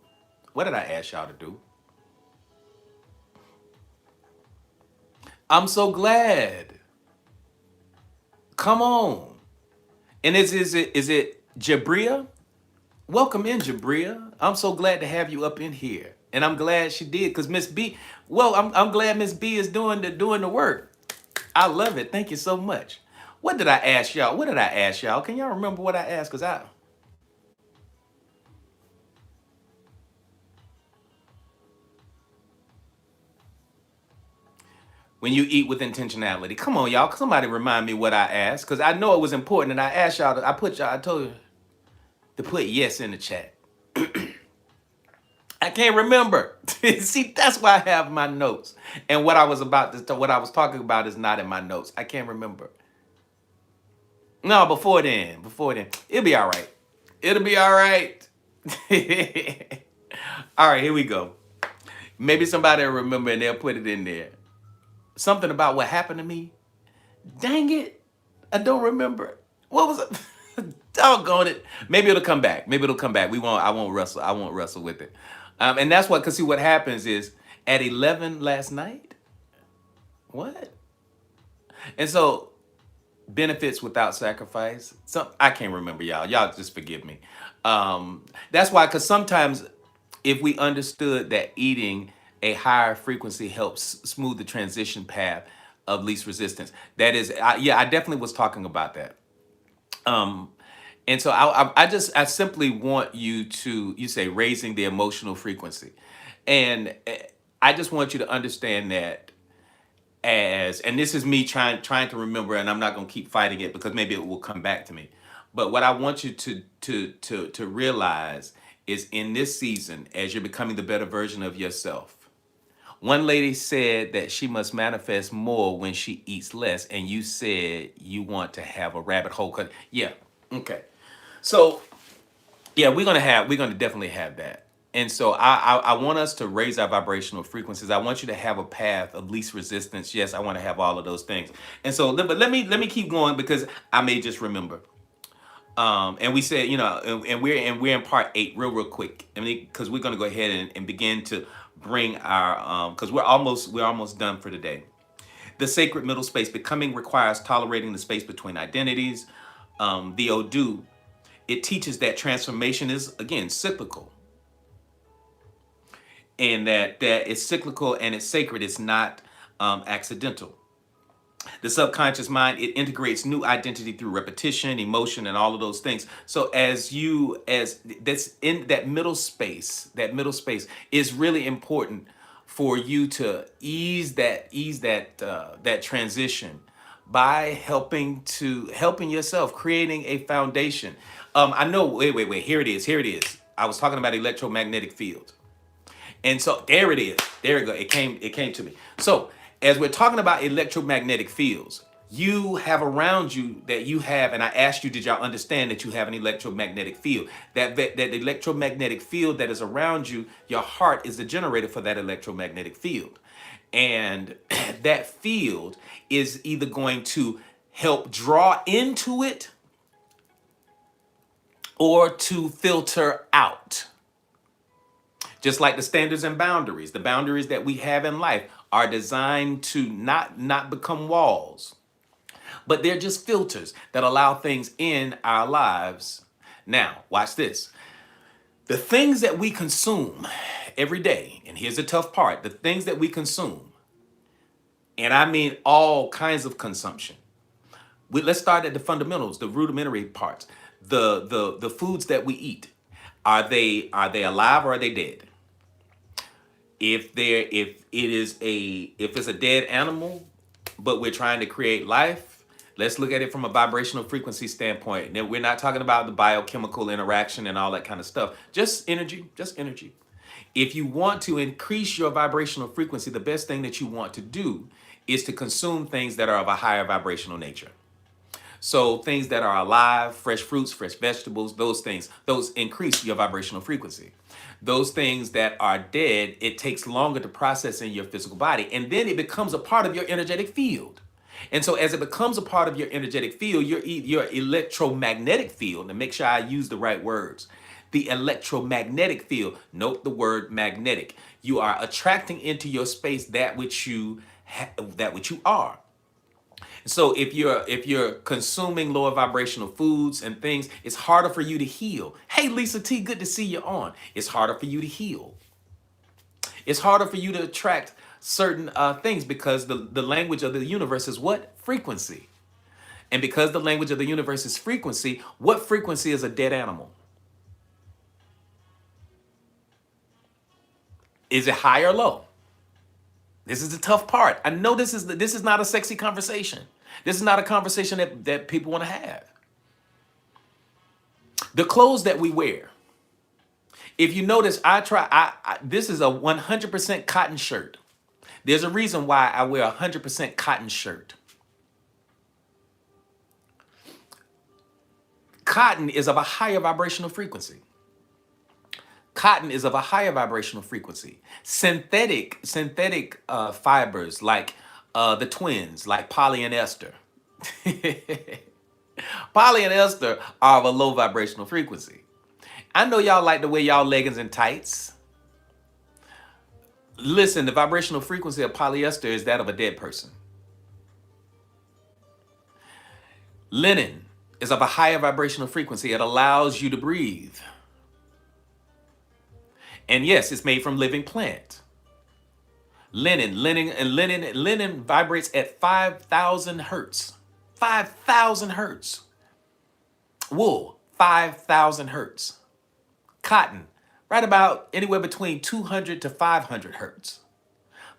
What did I ask y'all to do? I'm so glad. Come on. And is it Jabria? Welcome in, Jabria. I'm so glad to have you up in here. And I'm glad she did, because Miss B, well, I'm glad Miss B is doing the work. I love it. Thank you so much. What did I ask y'all? What did I ask y'all? Can y'all remember what I asked? When you eat with intentionality. Come on, y'all. Somebody remind me what I asked, because I know it was important, and I asked y'all. I told you to put yes in the chat. I can't remember. See, that's why I have my notes. And what I was talking about is not in my notes. I can't remember. No, before then. It'll be all right. It'll be all right. All right, here we go. Maybe somebody will remember and they'll put it in there. Something about what happened to me. Dang it. I don't remember. What was it? Doggone it. Maybe it'll come back. I won't wrestle with it. And that's what, because see, what happens is at 11 last night, what? And so benefits without sacrifice. I can't remember, y'all. Y'all just forgive me. That's why, because sometimes if we understood that eating a higher frequency helps smooth the transition path of least resistance. That is, I definitely was talking about that. And so I simply want you to, you say raising the emotional frequency. And I just want you to understand that and this is me trying to remember, and I'm not going to keep fighting it because maybe it will come back to me. But what I want you to realize is, in this season, as you're becoming the better version of yourself, one lady said that she must manifest more when she eats less, and you said you want to have a rabbit hole cut. Yeah, okay. So yeah, we're gonna definitely have that. And so I want us to raise our vibrational frequencies. I want you to have a path of least resistance. Yes, I want to have all of those things. And so, but let me keep going, because I may just remember. And we said, and we're in part 8, real quick. I mean, because we're gonna go ahead and begin to bring our because we're almost done for today. The sacred middle space. Becoming requires tolerating the space between identities. The Odu, it teaches that transformation is, again, cyclical, and that it's cyclical and it's sacred. It's not accidental. The subconscious mind, it integrates new identity through repetition, emotion, and all of those things. So as that's in that middle space is really important for you to ease that transition by helping yourself, creating a foundation. I know. Wait. Here it is. I was talking about electromagnetic field. And so there it is. There it go. It came to me. So as we're talking about electromagnetic fields, you have around you that you have, and I asked you, did y'all understand that you have an electromagnetic field? That electromagnetic field that is around you, your heart is the generator for that electromagnetic field. And that field is either going to help draw into it or to filter out. Just like the standards and boundaries, the boundaries that we have in life are designed to not become walls, but they're just filters that allow things in our lives. Now, watch this. The things that we consume every day, and here's the tough part, the things that we consume, and I mean all kinds of consumption. Let's start at the fundamentals, the rudimentary parts. The foods that we eat, are they alive or are they dead? If it's a dead animal, but we're trying to create life, let's look at it from a vibrational frequency standpoint. Now, we're not talking about the biochemical interaction and all that kind of stuff. Just energy. If you want to increase your vibrational frequency, the best thing that you want to do is to consume things that are of a higher vibrational nature. So things that are alive, fresh fruits, fresh vegetables, those things, those increase your vibrational frequency. Those things that are dead, it takes longer to process in your physical body. And then it becomes a part of your energetic field. And so as it becomes a part of your energetic field, your electromagnetic field, and make sure I use the right words, the electromagnetic field, note the word magnetic. You are attracting into your space that which you are. So if you're consuming lower vibrational foods and things, it's harder for you to heal. Hey, Lisa T, good to see you on. It's harder for you to heal. It's harder for you to attract certain things because the language of the universe is what? Frequency. And because the language of the universe is frequency, what frequency is a dead animal? Is it high or low? This is the tough part. I know this is not a sexy conversation. This is not a conversation that people want to have. The clothes that we wear. If you notice, this is a 100% cotton shirt. There's a reason why I wear a 100% cotton shirt. Cotton is of a higher vibrational frequency. Cotton is of a higher vibrational frequency. Synthetic fibers like the twins, like Polly and Esther. Polly and Esther are of a low vibrational frequency. I know y'all like to wear y'all leggings and tights. Listen, the vibrational frequency of polyester is that of a dead person. Linen is of a higher vibrational frequency. It allows you to breathe. And yes, it's made from living plant. Linen vibrates at 5,000 hertz. 5,000 hertz. Wool, 5,000 hertz. Cotton, right about anywhere between 200 to 500 hertz.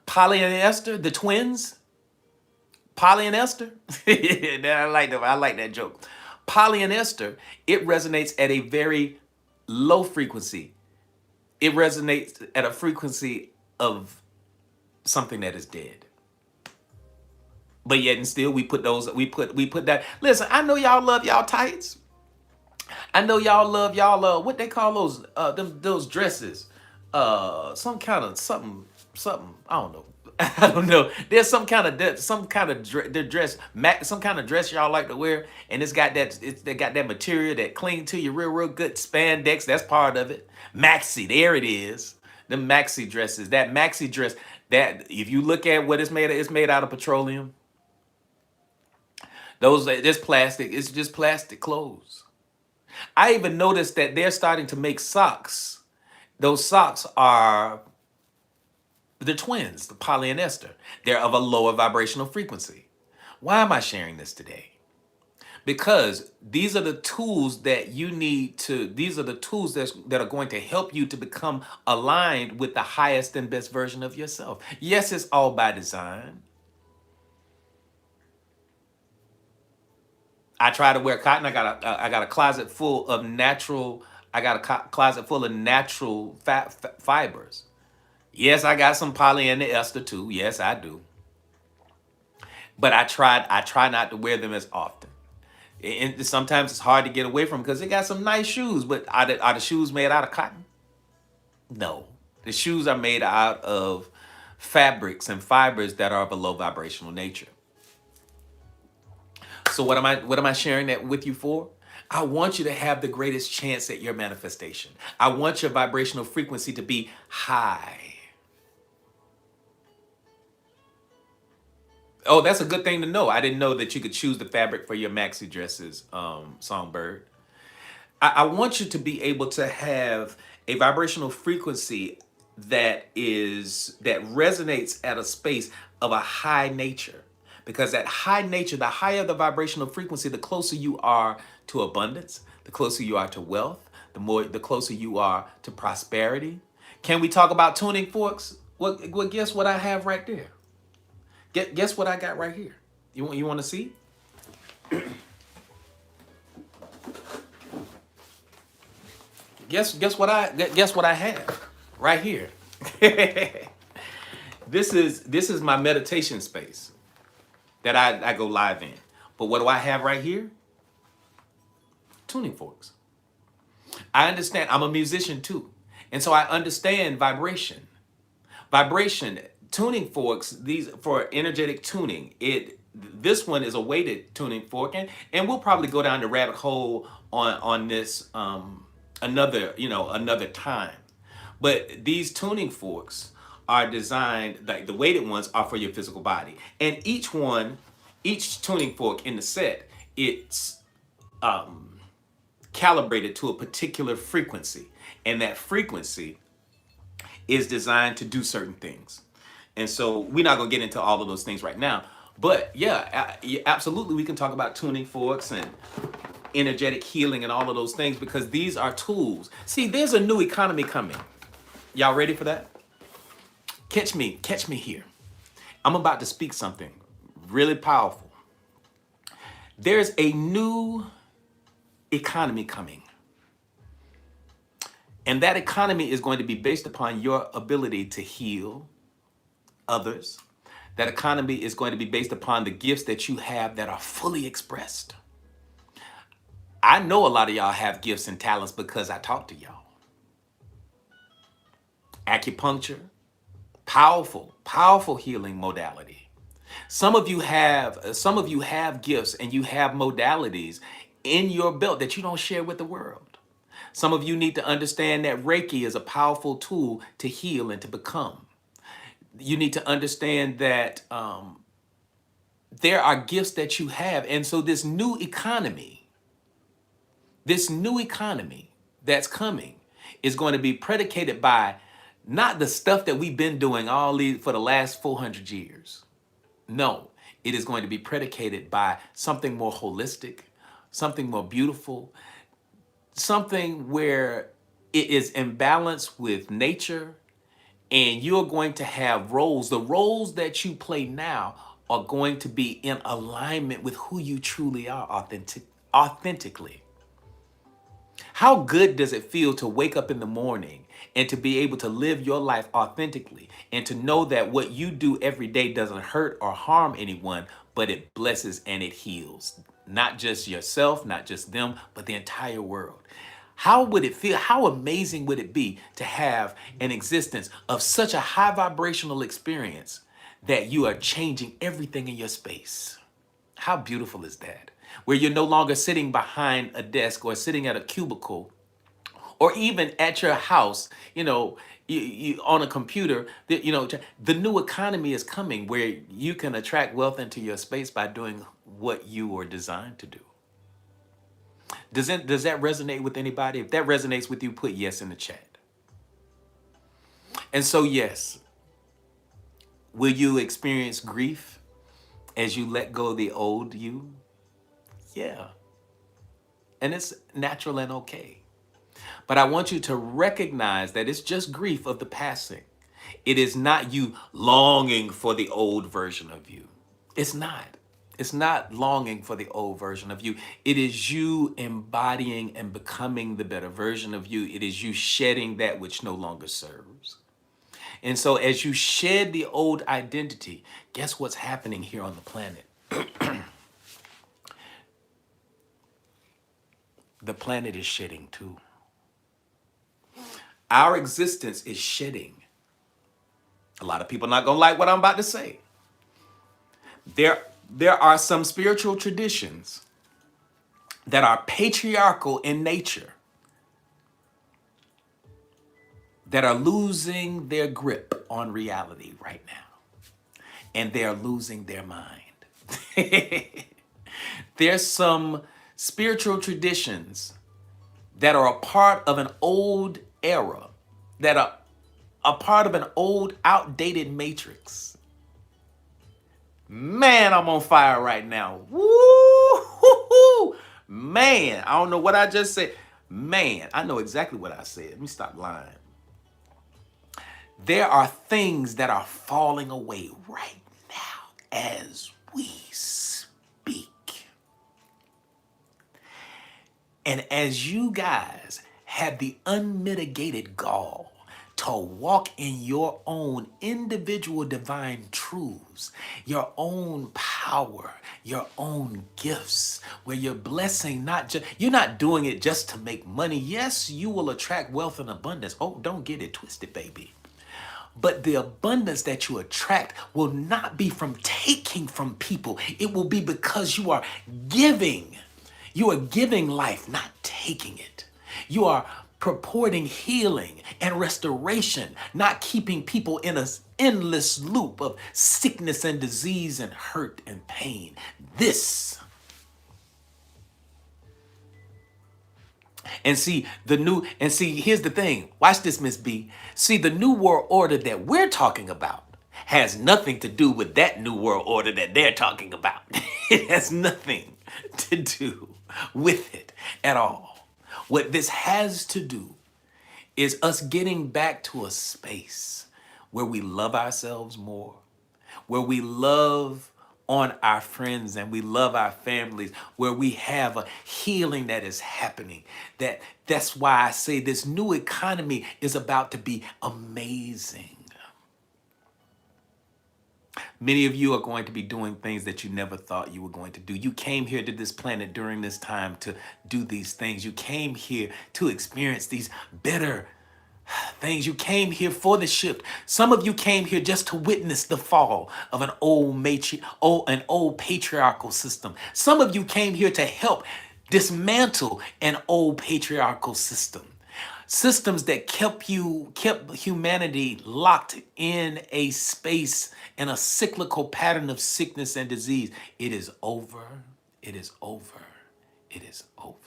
Polly and Esther, the twins. Polly and Esther. I like that joke. Polly and Esther, it resonates at a very low frequency. It resonates at a frequency of something that is dead. But yet and still we put that. Listen, I know y'all love y'all tights. I know y'all love y'all what they call those dresses. Some kind of something, I don't know. I don't know. There's some kind of dress, some kind of dress y'all like to wear, and they got that material that cling to you real good. Spandex, that's part of it. Maxi, there it is. The maxi dresses. That maxi dress, that if you look at what it's made of, it's made out of petroleum. It's plastic. It's just plastic clothes. I even noticed that they're starting to make socks. Those socks are the twins, the Polly and Esther. They're of a lower vibrational frequency. Why am I sharing this today? Because these are the tools that you need to, these are the tools that are going to help you to become aligned with the highest and best version of yourself. Yes, it's all by design. I try to wear cotton. I got a closet full of natural. I got a closet full of natural fibers. Yes, I got some Polly and Esther too. Yes, I do. But I try not to wear them as often. And sometimes it's hard to get away from because they got some nice shoes. But are the shoes made out of cotton? No, the shoes are made out of fabrics and fibers that are of a low vibrational nature. So what am I sharing that with you for? I want you to have the greatest chance at your manifestation. I want your vibrational frequency to be high. Oh, that's a good thing to know. I didn't know that you could choose the fabric for your maxi dresses, Songbird. I want you to be able to have a vibrational frequency that resonates at a space of a high nature. Because that high nature, the higher the vibrational frequency, the closer you are to abundance, the closer you are to wealth, the closer you are to prosperity. Can we talk about tuning forks? Well, guess what I have right there? Guess what I got right here? You want to see? Guess what I have right here. This is my meditation space that I go live in. But what do I have right here? Tuning forks. I understand I'm a musician too. And so I understand vibration. Vibration, tuning forks, these for energetic tuning. This one is a weighted tuning fork, and we'll probably go down the rabbit hole on this another time. But these tuning forks are designed, like the weighted ones are for your physical body. And each tuning fork in the set, it's calibrated to a particular frequency. And that frequency is designed to do certain things. And so we're not going to get into all of those things right now. But yeah, absolutely, we can talk about tuning forks and energetic healing and all of those things, because these are tools. See, there's a new economy coming. Y'all ready for that? Catch me here. I'm about to speak something really powerful. There's a new economy coming. And that economy is going to be based upon your ability to heal others. That economy is going to be based upon the gifts that you have that are fully expressed. I know a lot of y'all have gifts and talents because I talk to y'all. Acupuncture, powerful healing modality. Some of you have gifts and you have modalities in your belt that you don't share with the world. Some of you need to understand that Reiki is a powerful tool to heal and to become. You need to understand that there are gifts that you have. And so this new economy that's coming is going to be predicated by not the stuff that we've been doing for the last 400 years. No, it is going to be predicated by something more holistic, something more beautiful, something where it is in balance with nature, and you're going to have roles. The roles that you play now are going to be in alignment with who you truly are authentically. How good does it feel to wake up in the morning and to be able to live your life authentically and to know that what you do every day doesn't hurt or harm anyone, but it blesses and it heals? Not just yourself, not just them, but the entire world. How would it feel? How amazing would it be to have an existence of such a high vibrational experience that you are changing everything in your space? How beautiful is that? Where you're no longer sitting behind a desk or sitting at a cubicle or even at your house, you on a computer. The new economy is coming where you can attract wealth into your space by doing what you were designed to do. Does that resonate with anybody? If that resonates with you, put yes in the chat. And so, yes, will you experience grief as you let go of the old you? Yeah. And it's natural and okay. But I want you to recognize that it's just grief of the passing. It is not you longing for the old version of you. It's not. It's not longing for the old version of you. It is you embodying and becoming the better version of you. It is you shedding that which no longer serves. And so as you shed the old identity, guess what's happening here on the planet? The planet is shedding too. Our existence is shedding. A lot of people are not going to like what I'm about to say. There are some spiritual traditions that are patriarchal in nature that are losing their grip on reality right now. And they're losing their mind. There's some spiritual traditions that are a part of an old era, that are a part of an old, outdated matrix. Man, I'm on fire right now. Woo! Man, I don't know what I just said. Man, I know exactly what I said. Let me stop lying. There are things that are falling away right now as we speak. And as you guys have the unmitigated gall to walk in your own individual divine truths, your own power, your own gifts, where you're blessing not just, you're not doing it just to make money. Yes, you will attract wealth and abundance. Oh, don't get it twisted, baby. But the abundance that you attract will not be from taking from people. It will be because you are giving. You are giving life, not taking it. You are purporting healing and restoration, not keeping people in an endless loop of sickness and disease and hurt and pain. This. And see, here's the thing. Watch this, Miss B. See, the new world order that we're talking about has nothing to do with that new world order that they're talking about. It has nothing to do with it at all. What this has to do is us getting back to a space where we love ourselves more, where we love on our friends and we love our families, where we have a healing that is happening. That's why I say this new economy is about to be amazing. Many of you are going to be doing things that you never thought you were going to do. You came here to this planet during this time to do these things. You came here to experience these better things. You came here for the shift. Some of you came here just to witness the fall of an old patriarchal system. Some of you came here to help dismantle an old patriarchal system. Systems that kept humanity locked in a space and a cyclical pattern of sickness and disease. It is over. It is over. It is over.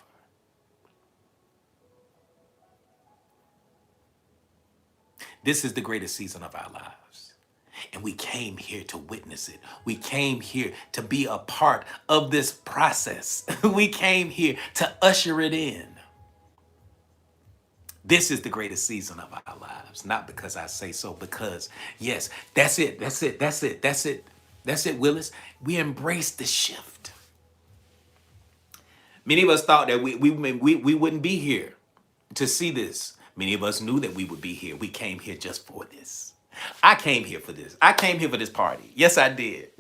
This is the greatest season of our lives. And we came here to witness it. We came here to be a part of this process. We came here to usher it in. This is the greatest season of our lives. Not because I say so, because yes, that's it, Willis. We embrace the shift. Many of us thought that we wouldn't be here to see this. Many of us knew that we would be here. We came here just for this. I came here for this. I came here for this party. Yes, I did.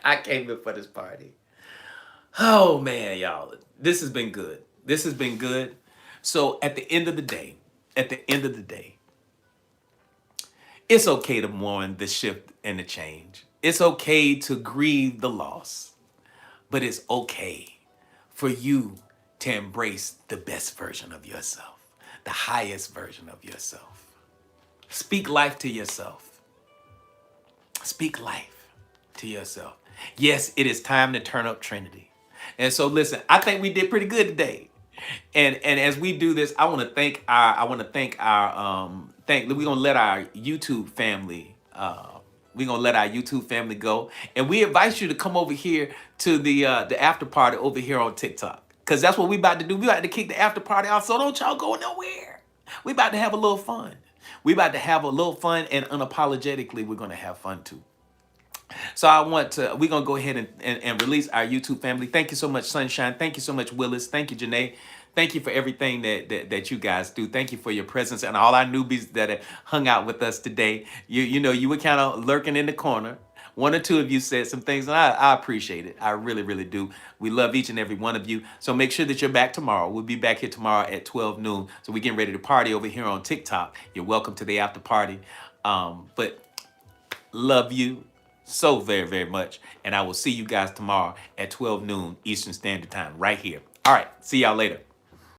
I came here for this party. Oh, man, y'all. This has been good. This has been good. So at the end of the day, it's okay to mourn the shift and the change. It's okay to grieve the loss. But it's okay for you to embrace the best version of yourself, the highest version of yourself. Speak life to yourself. Speak life to yourself. Yes, it is time to turn up Trinity. And so listen, I think we did pretty good today. And as we do this, we're gonna let our YouTube family go. And we invite you to come over here to the after party over here on TikTok. Because that's what we about to do. We about to kick the after party off. So don't y'all go nowhere. We about to have a little fun. We about to have a little fun, and unapologetically, we're gonna have fun too. So we're going to go ahead and release our YouTube family. Thank you so much, Sunshine. Thank you so much, Willis. Thank you, Janae. Thank you for everything that you guys do. Thank you for your presence and all our newbies that have hung out with us today. You were kind of lurking in the corner. One or two of you said some things, and I appreciate it. I really, really do. We love each and every one of you. So make sure that you're back tomorrow. We'll be back here tomorrow at 12 noon. So we're getting ready to party over here on TikTok. You're welcome to the after party. But love you so very, very much. And I will see you guys tomorrow at 12 noon Eastern Standard Time right here. All right. See y'all later.